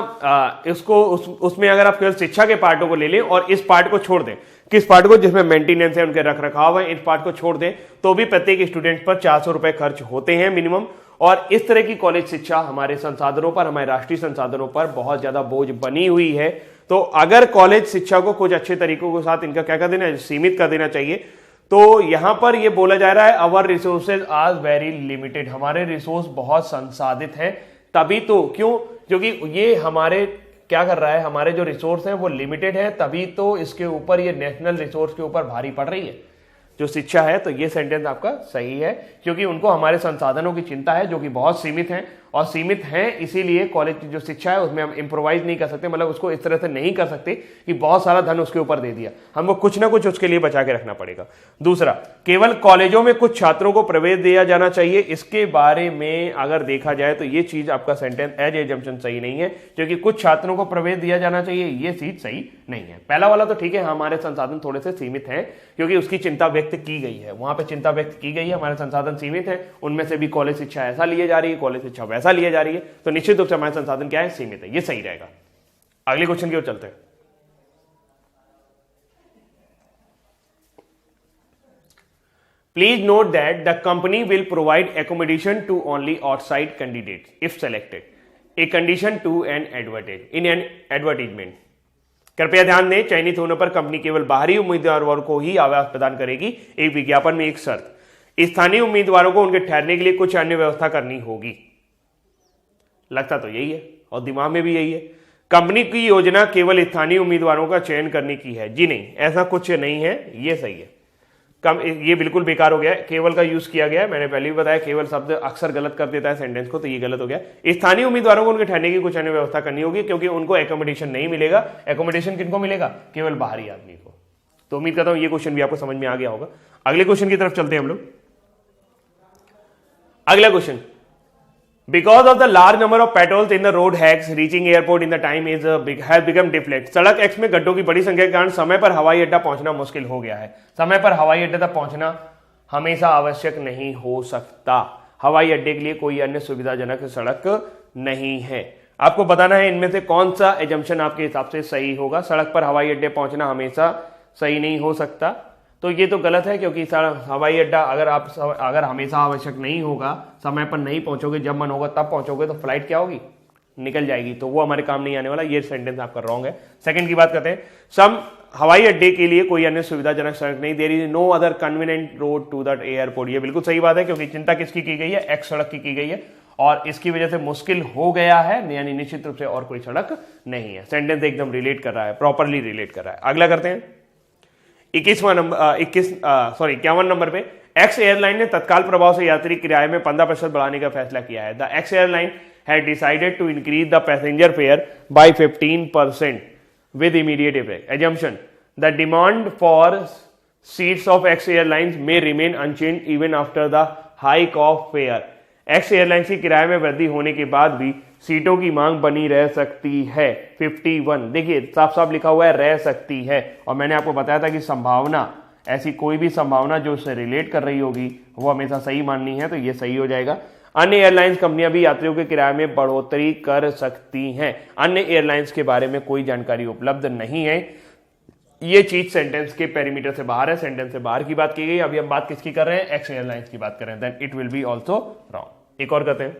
उसमें अगर आप केवल शिक्षा के पार्टों को ले लें और इस पार्ट को छोड़ दें, किस पार्ट को, जिसमें मेंटेनेंस है, उनके रख रखाव है, इस पार्ट को छोड़ दें तो भी प्रत्येक स्टूडेंट पर 400 रुपए खर्च होते हैं मिनिमम। और इस तरह की कॉलेज शिक्षा हमारे संसाधनों पर, हमारे राष्ट्रीय संसाधनों पर बहुत ज्यादा बोझ बनी हुई है। तो अगर कॉलेज शिक्षा को कुछ अच्छे तरीकों के साथ इनका क्या कर देना, सीमित कर देना चाहिए। तो यहां पर यह बोला जा रहा है our resources are very limited, हमारे रिसोर्स बहुत संसाधित हैं। तभी तो, क्यों? क्योंकि ये हमारे क्या कर रहा है, हमारे जो रिसोर्स हैं वो लिमिटेड है, तभी तो इसके ऊपर ये नेशनल रिसोर्स के ऊपर भारी पड़ रही है जो शिक्षा है। तो ये सेंटेंस आपका सही है, क्योंकि उनको हमारे संसाधनों की चिंता है जो कि बहुत सीमित हैं, और सीमित हैं इसीलिए कॉलेज की जो शिक्षा है उसमें हम इम्प्रोवाइज नहीं कर सकते, मतलब उसको इस तरह से नहीं कर सकते कि बहुत सारा धन उसके ऊपर दे दिया, हमको कुछ ना कुछ उसके लिए बचा के रखना पड़ेगा। दूसरा, केवल कॉलेजों में कुछ छात्रों को प्रवेश दिया जाना चाहिए, इसके बारे में अगर देखा जाए तो ये चीज आपका सेंटेंस एज एजम्पशन सही नहीं है, क्योंकि कुछ छात्रों को प्रवेश दिया जाना चाहिए ये चीज सही नहीं है। पहला वाला तो ठीक है, हमारे संसाधन थोड़े से सीमित हैं क्योंकि उसकी चिंता व्यक्त की गई है, वहां पर चिंता व्यक्त की गई है, हमारे संसाधन सीमित है, उनमें से भी कॉलेज शिक्षा ऐसा लिए जा रही है, कॉलेज शिक्षा वैसा लिए जा रही है, तो निश्चित रूप से हमारे संसाधन क्या है, सीमित है, ये सही रहेगा। अगले क्वेश्चन की ओर चलते हैं। Please note that the company will provide accommodation to only outside candidates if selected, a condition to an advertisement। कृपया ध्यान दें, चयनित होने पर कंपनी केवल बाहरी उम्मीदवारों को ही आवास प्रदान करेगी, एक विज्ञापन में एक शर्त, स्थानीय उम्मीदवारों को उनके ठहरने के लिए कुछ अन्य व्यवस्था करनी होगी। लगता तो यही है और दिमाग में भी यही है। कंपनी की योजना केवल स्थानीय उम्मीदवारों का चयन करने की है। जी नहीं, ऐसा कुछ नहीं है, ये सही है। ये बिल्कुल बेकार हो गया है, केवल का यूज किया गया है, मैंने पहले भी बताया केवल शब्द अक्सर गलत कर देता है सेंटेंस को, तो ये गलत हो गया। स्थानीय उम्मीदवारों को उनके ठहरने की कुछ अन्य व्यवस्था करनी होगी, क्योंकि उनको एकोमोडेशन नहीं मिलेगा। एकोमोडेशन किनको मिलेगा? केवल बाहरी आदमी को। तो उम्मीद करता हूं ये क्वेश्चन भी आपको समझ में आ गया होगा। अगले क्वेश्चन की तरफ चलते हैं हम लोग। अगला question, because of the large number of patrols in the road hacks reaching airport in the time has become difficult. सड़क एक्स में गड्ढों की बड़ी संख्या के कारण समय पर हवाई अड्डा पहुंचना मुश्किल हो गया है। समय पर हवाई अड्डा तक पहुंचना हमेशा आवश्यक नहीं हो सकता। हवाई अड्डे के लिए कोई अन्य सुविधाजनक सड़क नहीं है। आपको बताना है इनमें से कौन सा एजम्पशन आपके हिसाब से सही होगा। सड़क पर हवाई अड्डे पहुंचना हमेशा सही नहीं हो सकता, तो ये तो गलत है, क्योंकि हवाई अड्डा अगर हमेशा आवश्यक नहीं होगा, समय पर नहीं पहुंचोगे, जब मन होगा तब पहुंचोगे, तो फ्लाइट क्या होगी, निकल जाएगी, तो वो हमारे काम नहीं आने वाला। ये सेंटेंस आपका रॉन्ग है। सेकंड की बात करते हैं, सम हवाई अड्डे के लिए कोई अन्य सुविधाजनक सड़क नहीं दे रही, no other convenient road to that airport. ये बिल्कुल सही बात है, क्योंकि चिंता किसकी की गई है, एक्स सड़क की गई है, और इसकी वजह से मुश्किल हो गया है, यानी निश्चित रूप से और कोई सड़क नहीं है। सेंटेंस एकदम रिलेट कर रहा है, प्रॉपरली रिलेट कर रहा है। अगला करते हैं 51 नंबर पे, एक्स एयरलाइन ने तत्काल प्रभाव से यात्री किराए में 15% बढ़ाने का फैसला किया है। The X airline had decided to increase the passenger fare by 15% with immediate effect. Assumption: the demand for seats of X Airlines may remain unchanged even after the hike of fare. X Airlines की किराए में वृद्धि होने के बाद भी सीटों की मांग बनी रह सकती है। 51, देखिए साफ साफ लिखा हुआ है रह सकती है, और मैंने आपको बताया था कि संभावना, ऐसी कोई भी संभावना जो उससे रिलेट कर रही होगी वो हमेशा सही माननी है, तो ये सही हो जाएगा। अन्य एयरलाइंस कंपनियां भी यात्रियों के किराए में बढ़ोतरी कर सकती हैं। अन्य एयरलाइंस के बारे में कोई जानकारी उपलब्ध नहीं है। ये चीज सेंटेंस के पेरीमीटर से बाहर है, सेंटेंस से बाहर की बात की गई। अभी हम बात किसकी कर रहे हैं? एक्स एयरलाइंस की बात कर रहे हैं। Then it will be also wrong. एक और कहते हैं,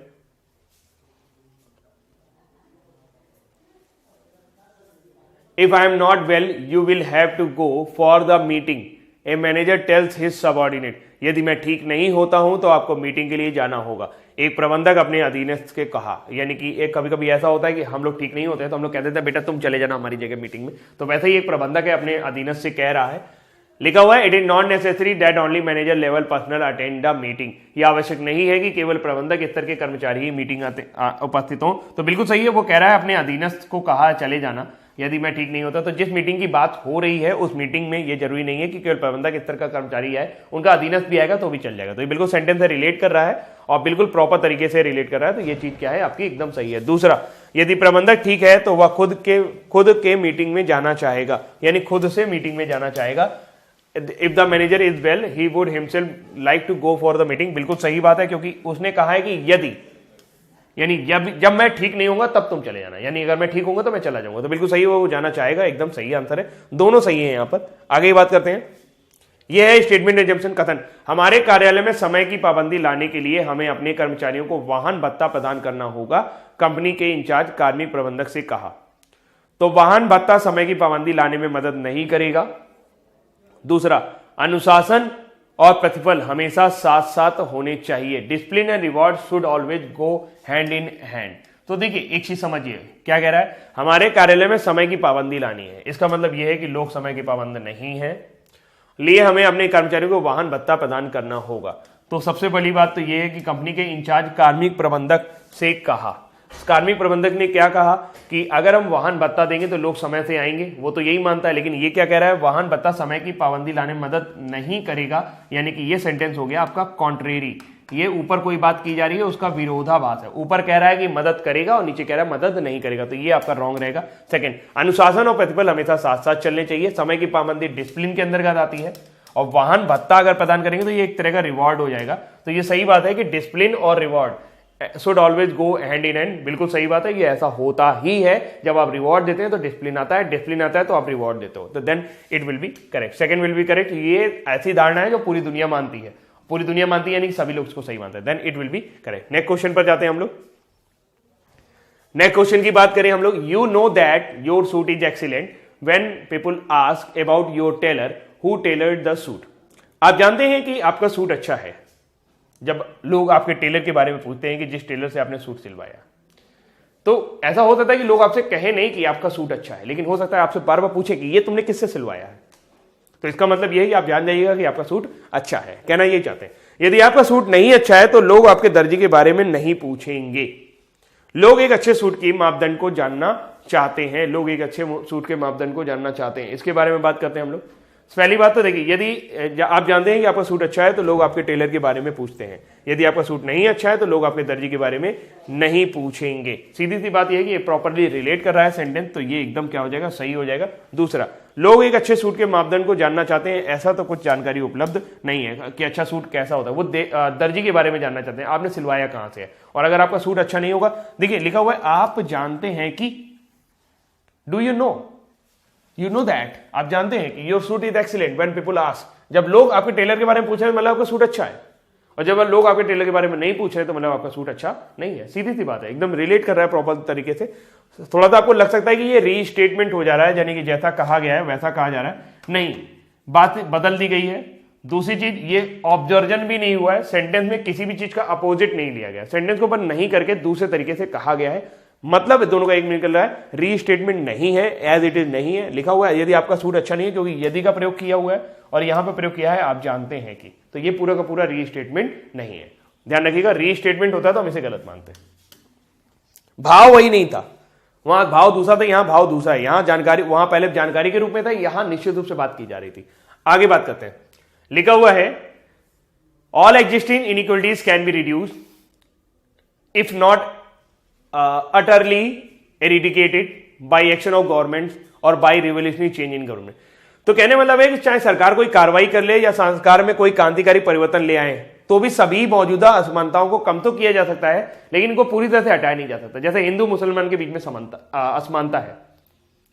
if I am not well you will have to go for the meeting, a manager tells his subordinate. यदि मैं ठीक नहीं होता हूं तो आपको मीटिंग के लिए जाना होगा। एक प्रबंधक अपने अधीनस्थ के कहा, यानी कि एक कभी कभी ऐसा होता है कि हम लोग ठीक नहीं होते हैं तो हम लोग कहते हैं बेटा तुम चले जाना हमारी जगह मीटिंग में, तो वैसे ही एक प्रबंधक है अपने अधीनस्थ से कह रहा है। लिखा हुआ है it is not necessary that only manager level personal attend the meeting. यह आवश्यक नहीं है कि केवल प्रबंधक स्तर के कर्मचारी ही मीटिंग उपस्थित हों। तो बिल्कुल सही है, वो कह रहा है अपने अधीनस्थ को कहा चले जाना यदि मैं ठीक नहीं होता। तो जिस मीटिंग की बात हो रही है उस मीटिंग में ये जरूरी नहीं है कि केवल प्रबंधक स्तर का कर्मचारी है, उनका अधीनस्थ भी आएगा तो भी चल जाएगा। तो ये बिल्कुल सेंटेंस से रिलेट कर रहा है और बिल्कुल प्रॉपर तरीके से रिलेट कर रहा है, तो ये चीज क्या है आपकी एकदम सही है। दूसरा, यदि प्रबंधक ठीक है तो वह खुद के मीटिंग में जाना चाहेगा, यानी खुद से मीटिंग में जाना चाहेगा। If the manager is well he would himself like to go for the meeting. बिल्कुल सही बात है, क्योंकि उसने कहा है कि यदि, यानी जब मैं ठीक नहीं होगा तब तुम चले जाना, यानी अगर मैं ठीक होऊंगा तो मैं चला जाऊंगा। तो बिल्कुल सही है, वो जाना चाहेगा, एकदम सही आंसर है, दोनों सही है। यहां पर आगे बात करते हैं, यह है स्टेटमेंट एजम्पशन कथन। हमारे कार्यालय में समय की पाबंदी लाने के लिए हमें अपने कर्मचारियों को वाहन भत्ता प्रदान करना होगा, कंपनी के इंचार्ज कार्मिक प्रबंधक से कहा। तो वाहन भत्ता समय की पाबंदी लाने में मदद नहीं करेगा। दूसरा, अनुशासन और प्रतिफल हमेशा साथ साथ होने चाहिए। Discipline and reward should always go hand in hand. तो देखिए एक चीज समझिए, क्या कह रहा है, हमारे कार्यालय में समय की पाबंदी लानी है। इसका मतलब यह है कि लोग समय की पाबंद नहीं है, लिए हमें अपने कर्मचारियों को वाहन भत्ता प्रदान करना होगा। तो सबसे बड़ी बात तो यह है कि कंपनी के इंचार्ज कार्मिक प्रबंधक से कहा। कार्मिक प्रबंधक ने क्या कहा कि अगर हम वाहन भत्ता देंगे तो लोग समय से आएंगे, वो तो यही मानता है, लेकिन ये क्या कह रहा है, वाहन भत्ता समय की पाबंदी लाने में मदद नहीं करेगा। यानी कि ये सेंटेंस हो गया आपका कॉन्ट्रेरी। ये ऊपर कोई बात की जा रही है उसका विरोधाभास है। ऊपर कह रहा है कि मदद करेगा और नीचे कह रहा है मदद नहीं करेगा, तो ये आपका रॉन्ग रहेगा। सेकंड, अनुशासन और प्रतिफल हमेशा साथ साथ चलने चाहिए। समय की पाबंदी डिसिप्लिन के अंतर्गत आती है और वाहन भत्ता अगर प्रदान करेंगे तो ये एक तरह का रिवॉर्ड हो जाएगा। तो ये सही बात है कि डिसिप्लिन और reward should always go hand in hand. बिल्कुल सही बात है, ये ऐसा होता ही है। जब आप रिवॉर्ड देते हैं तो डिसिप्लिन आता है, डिसिप्लिन आता है तो आप रिवॉर्ड देते हो, तो then it will be correct. Second will be correct. ये ऐसी धारणा है जो पूरी दुनिया मानती है, पूरी दुनिया मानती है यानी सभी लोग इसको सही मानते हैं, then it will be correct. Next question पर जाते हैं हम लोग। नेक्स्ट क्वेश्चन की बात करें हम लोग, you know that your suit is excellent when people ask about your tailor who tailored the suit. आप जानते हैं कि आपका सूट अच्छा है जब लोग आपके टेलर के बारे में पूछते हैं कि जिस टेलर से आपने सूट सिलवाया। तो ऐसा हो सकता है कि लोग आपसे कहें नहीं कि आपका सूट अच्छा है, लेकिन हो सकता है आपसे बार बार पूछे कि ये तुमने किससे सिलवाया है। तो इसका मतलब यह है कि आप जान जाइएगा कि आपका सूट अच्छा है, कहना यही चाहते हैं। यदि आपका सूट नहीं अच्छा है तो लोग आपके दर्जी के बारे में नहीं पूछेंगे। लोग एक अच्छे सूट की मापदंड को जानना चाहते हैं, लोग एक अच्छे सूट के मापदंड को जानना चाहते हैं। इसके बारे में बात करते हैं हम लोग। पहली बात तो देखिए, यदि आप जानते हैं कि आपका सूट अच्छा है तो लोग आपके टेलर के बारे में पूछते हैं। यदि आपका सूट नहीं अच्छा है तो लोग आपके दर्जी के बारे में नहीं पूछेंगे। सीधी सी बात यह है कि ये प्रॉपर्ली रिलेट कर रहा है सेंटेंस, तो ये एकदम क्या हो जाएगा, सही हो जाएगा। दूसरा, लोग एक अच्छे सूट के मापदंड को जानना चाहते हैं, ऐसा तो कुछ जानकारी उपलब्ध नहीं है कि अच्छा सूट कैसा होता है। वो दर्जी के बारे में जानना चाहते हैं, आपने सिलवाया कहां से है। और अगर आपका सूट अच्छा नहीं होगा, देखिए लिखा हुआ है आप जानते हैं कि, do you know, you know that, आप जानते हैं कि your suit is excellent when people ask. जब लोग आपके टेलर के बारे में पूछ रहे हैं मतलब आपका सूट अच्छा है, और जब लोग आपके टेलर के बारे में नहीं पूछ रहे तो मतलब आपका सूट अच्छा नहीं है। सीधी सी बात है, एकदम रिलेट कर रहा है प्रॉपर तरीके से। थोड़ा सा आपको लग सकता है कि ये रीस्टेटमेंट हो जा रहा है, यानी कि जैसा कहा गया है वैसा कहा जा रहा है, नहीं, बात बदल दी गई है। दूसरी चीज, ये ऑब्जर्जन भी नहीं हुआ है, सेंटेंस में किसी भी चीज का अपोजिट नहीं लिया गया, सेंटेंस को ऊपर नहीं करके दूसरे तरीके से कहा गया है, मतलब दोनों का एक निकल रहा है। रीस्टेटमेंट नहीं है, एज इट इज नहीं है। लिखा हुआ है यदि आपका सूट अच्छा नहीं है, क्योंकि यदि का प्रयोग किया हुआ है और यहां पर प्रयोग किया है आप जानते हैं कि, तो ये पूरा का पूरा रीस्टेटमेंट नहीं है, ध्यान रखिएगा। रीस्टेटमेंट होता है तो हम इसे गलत मानते हैं। भाव वही नहीं था, वहां भाव दूसरा था, यहां भाव दूसरा है। यहां जानकारी, वहां पहले जानकारी के रूप में था, यहां निश्चित रूप से बात की जा रही थी। आगे बात करते हैं, लिखा हुआ है all existing inequalities can be reduced if not utterly eradicated by action of governments और by revolutionary change in government। तो कहने मतलब है कि चाहे सरकार कोई कार्रवाई कर ले या सरकार में कोई क्रांतिकारी परिवर्तन ले आए तो भी सभी मौजूदा असमानताओं को कम तो किया जा सकता है, लेकिन इनको पूरी तरह से हटाया नहीं जा सकता। जैसे हिंदू मुसलमान के बीच में असमानता है,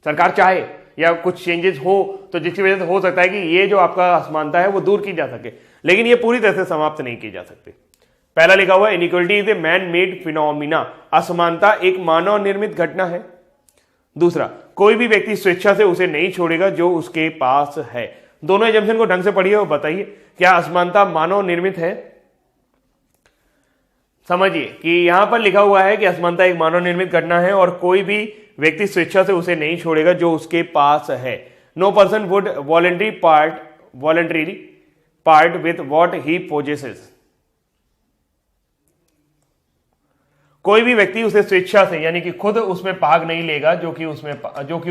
सरकार चाहे या कुछ चेंजेस हो तो जिसकी वजह से हो सकता है कि ये जो आपका असमानता है वो दूर की जा सके, लेकिन ये पूरी तरह से समाप्त नहीं की जा सकती। पहला लिखा हुआ inequality is a man made phenomena, असमानता एक मानव निर्मित घटना है। दूसरा, कोई भी व्यक्ति स्वेच्छा से उसे नहीं छोड़ेगा जो उसके पास है। दोनों एजम्पशन को ढंग से पढ़िए और बताइए, क्या असमानता मानव निर्मित है? समझिए कि यहां पर लिखा हुआ है कि असमानता एक मानव निर्मित घटना है और कोई भी व्यक्ति स्वेच्छा से उसे नहीं छोड़ेगा जो उसके पास है। No person would voluntary part with what he possesses. कोई भी व्यक्ति उसे स्वेच्छा से यानी कि खुद उसमें भाग नहीं लेगा जो कि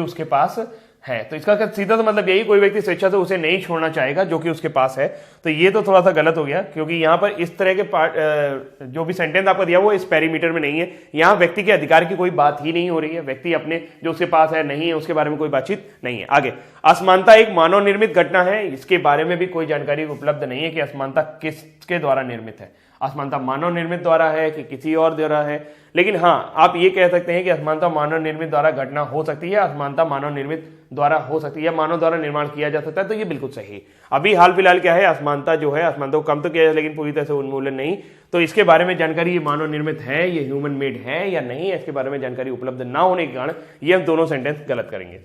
उसके पास है। तो इसका सीधा सा मतलब यही, कोई व्यक्ति स्वेच्छा से उसे नहीं छोड़ना चाहेगा जो कि उसके पास है। तो ये तो थोड़ा सा गलत हो गया, क्योंकि यहां पर इस तरह के जो भी सेंटेंस आपको दिया वो इस पेरीमीटर में नहीं है। यहां व्यक्ति के अधिकार की कोई बात ही नहीं हो रही है, व्यक्ति अपने जो उसके पास है नहीं है उसके बारे में कोई बातचीत नहीं है। आगे, असमानता एक मानव निर्मित घटना है, इसके बारे में भी कोई जानकारी उपलब्ध नहीं है कि असमानता किसके द्वारा निर्मित है। असमानता मानव निर्मित द्वारा है कि किसी और द्वारा है, लेकिन हां आप ये कह सकते हैं कि असमानता मानव निर्मित द्वारा घटना हो सकती है, असमानता मानव निर्मित द्वारा हो सकती है या मानव द्वारा निर्माण किया जा सकता है। तो ये बिल्कुल सही है। अभी हाल फिलहाल क्या है, असमानता जो है, असमानता को कम तो किया जाए लेकिन पूरी तरह से उन्मूलन नहीं। तो इसके बारे में जानकारी, ये मानव निर्मित है, ये ह्यूमन मेड है या नहीं है, इसके बारे में जानकारी उपलब्ध ना होने के कारण ये हम दोनों सेंटेंस गलत करेंगे।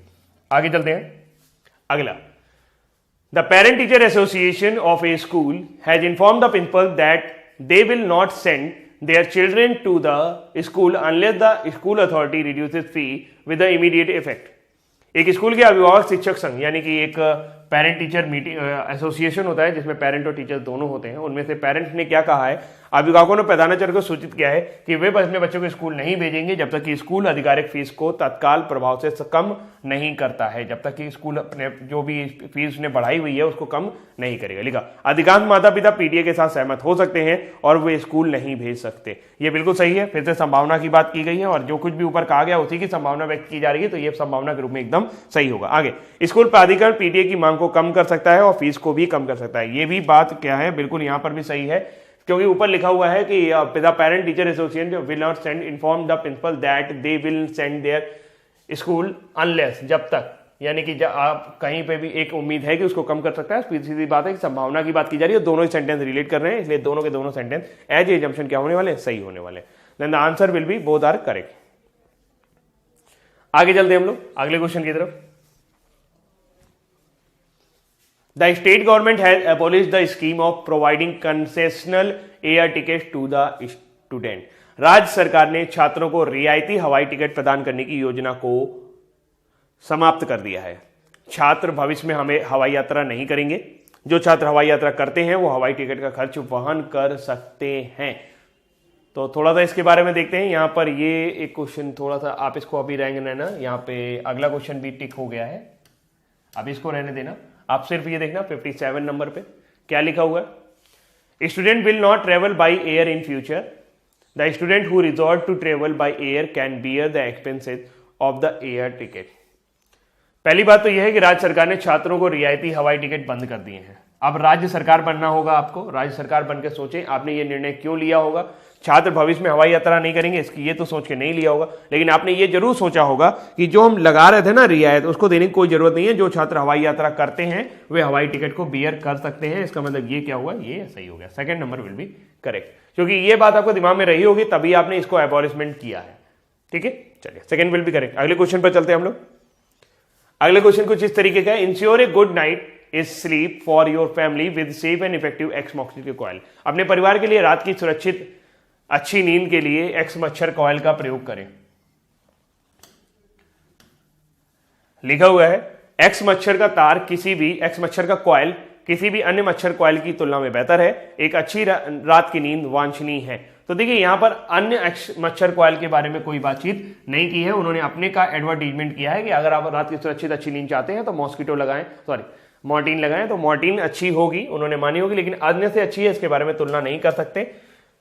आगे चलते हैं। अगला, the parent teacher association of A school has informed the principal that they will not send their children to the school unless the school authority reduces fee with the immediate effect। एक school के अभिभावक शिक्षक संघ यानी कि एक parent teacher meeting association होता है जिसमें पेरेंट और टीचर दोनों होते हैं। उनमें से पेरेंट्स ने क्या कहा है, अभिभावकों ने प्रधानाचार्य को सूचित किया है कि वे अपने बच्चों को स्कूल नहीं भेजेंगे जब तक कि स्कूल आधिकारिक फीस को तत्काल प्रभाव से कम नहीं करता है, जब तक कि स्कूल अपने जो भी फीस ने बढ़ाई हुई है उसको कम नहीं करेगा। लिखा, अधिकांश माता पिता पीटीए के साथ सहमत हो सकते हैं और वे स्कूल नहीं भेज सकते। ये बिल्कुल सही है। फिर से संभावना की बात की गई है और जो कुछ भी ऊपर कहा गया उसी की संभावना व्यक्त की जा रही है, तो ये संभावना के रूप में एकदम सही होगा। आगे, स्कूल प्राधिकरण पीटीए की मांग को कम कर सकता है और फीस को भी कम कर सकता है। ये भी बात क्या है, बिल्कुल यहां पर भी सही है, क्योंकि ऊपर लिखा हुआ है कि the parent teacher association will not send inform the principal that they will send their school unless, जब तक, यानी कि आप कहीं पे भी एक उम्मीद है कि उसको कम कर सकता है। सीधी बात है कि संभावना की बात की जा रही है, दोनों ही सेंटेंस रिलेट कर रहे हैं, इसलिए दोनों के दोनों सेंटेंस एज ए एजम्पशन क्या होने वाले, सही होने वाले। Then the answer will be both are correct. आगे चलते हैं हम लोग अगले क्वेश्चन की तरफ। The state government has abolished the scheme of providing concessional air tickets to the student। राज्य सरकार ने छात्रों को रियायती हवाई टिकट प्रदान करने की योजना को समाप्त कर दिया है। छात्र भविष्य में हमें हवाई यात्रा नहीं करेंगे। जो छात्र हवाई यात्रा करते हैं वो हवाई टिकट का खर्च वहन कर सकते हैं। तो थोड़ा सा इसके बारे में देखते हैं। यहां पर ये एक क्वेश्चन थोड़ा सा आप इसको अभी रहेंगे ना, यहाँ पे अगला क्वेश्चन भी टिक हो गया है, अब इसको रहने देना। आप सिर्फ ये देखना 57 नंबर पे क्या लिखा हुआ है, student will not travel by air in future. The student who resort to travel by air can bear the expenses of the air ticket. पहली बात तो यह है कि राज्य सरकार ने छात्रों को रियायती हवाई टिकट बंद कर दिए हैं। अब राज्य सरकार बनना होगा आपको, राज्य सरकार बनकर सोचें आपने ये निर्णय क्यों लिया होगा। छात्र भविष्य में हवाई यात्रा नहीं करेंगे इसकी ये तो सोच के नहीं लिया होगा, लेकिन आपने ये जरूर सोचा होगा कि जो हम लगा रहे थे ना रियायत, उसको देने की कोई जरूरत नहीं है। जो छात्र हवाई यात्रा करते हैं वे हवाई टिकट को बियर कर सकते हैं। इसका मतलब ये क्या हुआ, ये सही हो गया। Second number will be correct, क्योंकि ये बात आपको दिमाग में रही होगी तभी आपने इसको एबॉलिशमेंट किया है। ठीक है, चलिए सेकंड विल बी करेक्ट। अगले क्वेश्चन पर चलते हैं हम लोग। अगले क्वेश्चन कुछ इस तरीके का है, ensure a good night is sleep for your family with safe and effective x mosquito coil. अपने परिवार के लिए रात की सुरक्षित अच्छी नींद के लिए एक्स मच्छर कॉइल का प्रयोग करें। लिखा हुआ है एक्स मच्छर का तार किसी भी एक्स मच्छर का कॉइल किसी भी अन्य मच्छर कॉइल की तुलना में बेहतर है। एक अच्छी रात की नींद वांछनीय है। तो देखिए यहाँ पर अन्य मच्छर कॉइल के बारे में कोई बातचीत नहीं की है, उन्होंने अपने का एडवर्टीजमेंट किया है कि अगर आप रात की सुरक्षित अच्छी नींद चाहते हैं तो मॉस्किटो लगाएं, सॉरी मॉर्टिन लगाएं, तो मॉर्टिन अच्छी होगी, उन्होंने मानी होगी, लेकिन अन्य से अच्छी है इसके बारे में तुलना नहीं कर सकते।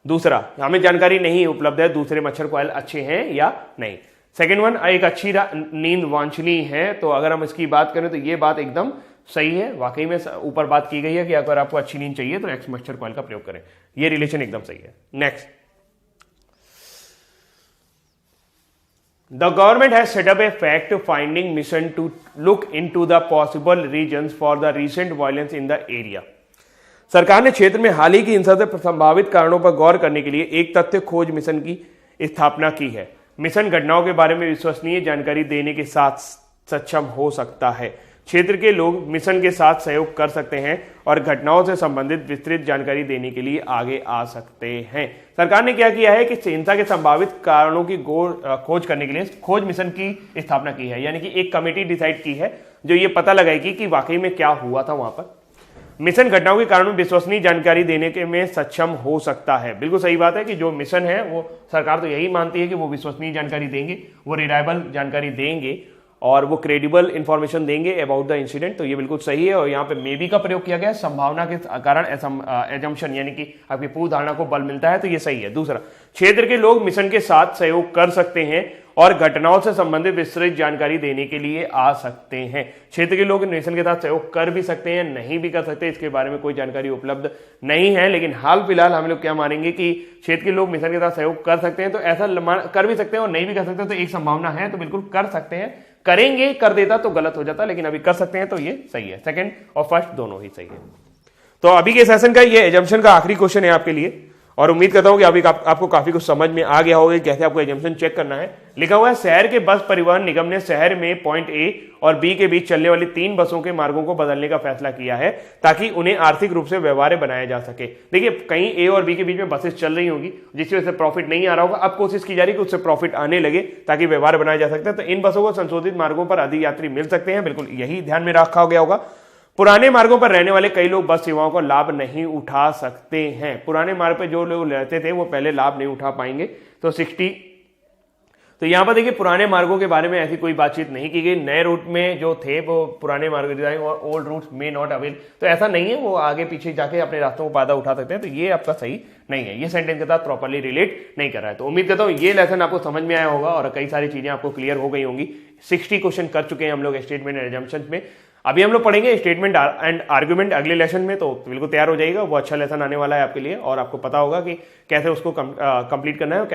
दूसरा, हमें जानकारी नहीं उपलब्ध है दूसरे मच्छर कॉइल अच्छे हैं या नहीं। सेकेंड वन, एक अच्छी नींद वांछनीय है, तो अगर हम इसकी बात करें तो ये बात एकदम सही है, वाकई में ऊपर बात की गई है कि अगर आपको अच्छी नींद चाहिए तो एक्स मच्छर कॉइल का प्रयोग करें, ये रिलेशन एकदम सही है। Next, the government has set up a fact finding mission to look into the possible reasons for the recent violence in the area. सरकार ने क्षेत्र में हाल ही की हिंसा से संभावित कारणों पर गौर करने के लिए एक तथ्य खोज मिशन की स्थापना की है। मिशन घटनाओं के बारे में विश्वसनीय जानकारी देने के साथ सक्षम हो सकता है। क्षेत्र के लोग मिशन के साथ सहयोग कर सकते हैं और घटनाओं से संबंधित विस्तृत जानकारी देने के लिए आगे आ सकते हैं। सरकार ने क्या किया है कि हिंसा के संभावित कारणों की खोज करने के लिए खोज मिशन की स्थापना की है, यानी कि एक कमेटी डिसाइड की है जो ये पता लगाएगी कि वाकई में क्या हुआ था वहां पर। मिशन घटनाओं के कारण विश्वसनीय जानकारी देने के में सक्षम हो सकता है। बिल्कुल सही बात है कि जो मिशन है वो सरकार तो यही मानती है कि वो विश्वसनीय जानकारी देंगे, वो रिलायबल जानकारी देंगे और वो क्रेडिबल इंफॉर्मेशन देंगे अबाउट द इंसिडेंट, तो ये बिल्कुल सही है। और यहाँ पे मे बी का प्रयोग किया गया है, संभावना के कारण एजम्पशन यानी कि आपकी पूर्व धारणा को बल मिलता है, तो ये सही है। दूसरा, क्षेत्र के लोग मिशन के साथ सहयोग कर सकते हैं और घटनाओं से संबंधित विस्तृत जानकारी देने के लिए आ सकते हैं। क्षेत्र के लोग मिशन के साथ सहयोग कर भी सकते हैं, नहीं भी कर सकते, इसके बारे में कोई जानकारी उपलब्ध नहीं है, लेकिन हाल फिलहाल हम लोग क्या मानेंगे कि क्षेत्र के लोग मिशन के साथ सहयोग कर सकते हैं, तो ऐसा कर भी सकते हैं और नहीं भी कर सकते, तो एक संभावना है, तो बिल्कुल कर सकते हैं। करेंगे कर देता तो गलत हो जाता, लेकिन अभी कर सकते हैं तो ये सही है। सेकंड और फर्स्ट दोनों ही सही है। तो अभी के सेशन का ये एजम्पशन का आखिरी क्वेश्चन है आपके लिए, और उम्मीद करता हूं कि अभी आपको काफी कुछ समझ में आ गया होगा कैसे आपको एजम्पशन चेक करना है। लिखा हुआ है, शहर के बस परिवहन निगम ने शहर में पॉइंट ए और बी के बीच चलने वाली 3 बसों के मार्गों को बदलने का फैसला किया है ताकि उन्हें आर्थिक रूप से व्यवहार्य बनाया जा सके। देखिए, कहीं ए और बी के बीच में बसेस चल रही होंगी जिसकी वजह से प्रॉफिट नहीं आ रहा होगा, अब कोशिश की जा रही है कि उससे प्रॉफिट आने लगे ताकि व्यवहार बनाया जा सकता है। तो इन बसों को संशोधित मार्गों पर अधिक यात्री मिल सकते हैं, बिल्कुल यही ध्यान में रखा गया होगा। पुराने मार्गों पर रहने वाले कई लोग बस सेवाओं का लाभ नहीं उठा सकते हैं। पुराने मार्ग पर जो लोग रहते थे वो पहले लाभ नहीं उठा पाएंगे। तो 60, तो यहां पर देखिए पुराने मार्गों के बारे में ऐसी कोई बातचीत नहीं की गई। नए रूट में जो थे वो पुराने मार्ग डिजाइन और ओल्ड रूट में नॉट अवेल, तो ऐसा नहीं है, वो आगे पीछे जाके अपने रास्तों को फायदा उठा सकते हैं। तो ये आपका सही नहीं है, ये सेंटेंस के साथ प्रॉपर्ली रिलेट नहीं कर रहा है। तो उम्मीद करता हूं ये लेसन आपको समझ में आया होगा और कई सारी चीजें आपको क्लियर हो गई होंगी। 60 क्वेश्चन कर चुके हैं हम लोग स्टेटमेंट एंड एजम्पशन में। अभी हम लोग पढ़ेंगे स्टेटमेंट एंड आर्गुमेंट अगले लेसन में, तो बिल्कुल तैयार हो जाएगा, वो अच्छा लेसन आने वाला है आपके लिए और आपको पता होगा कि कैसे उसको कंप्लीट करना है और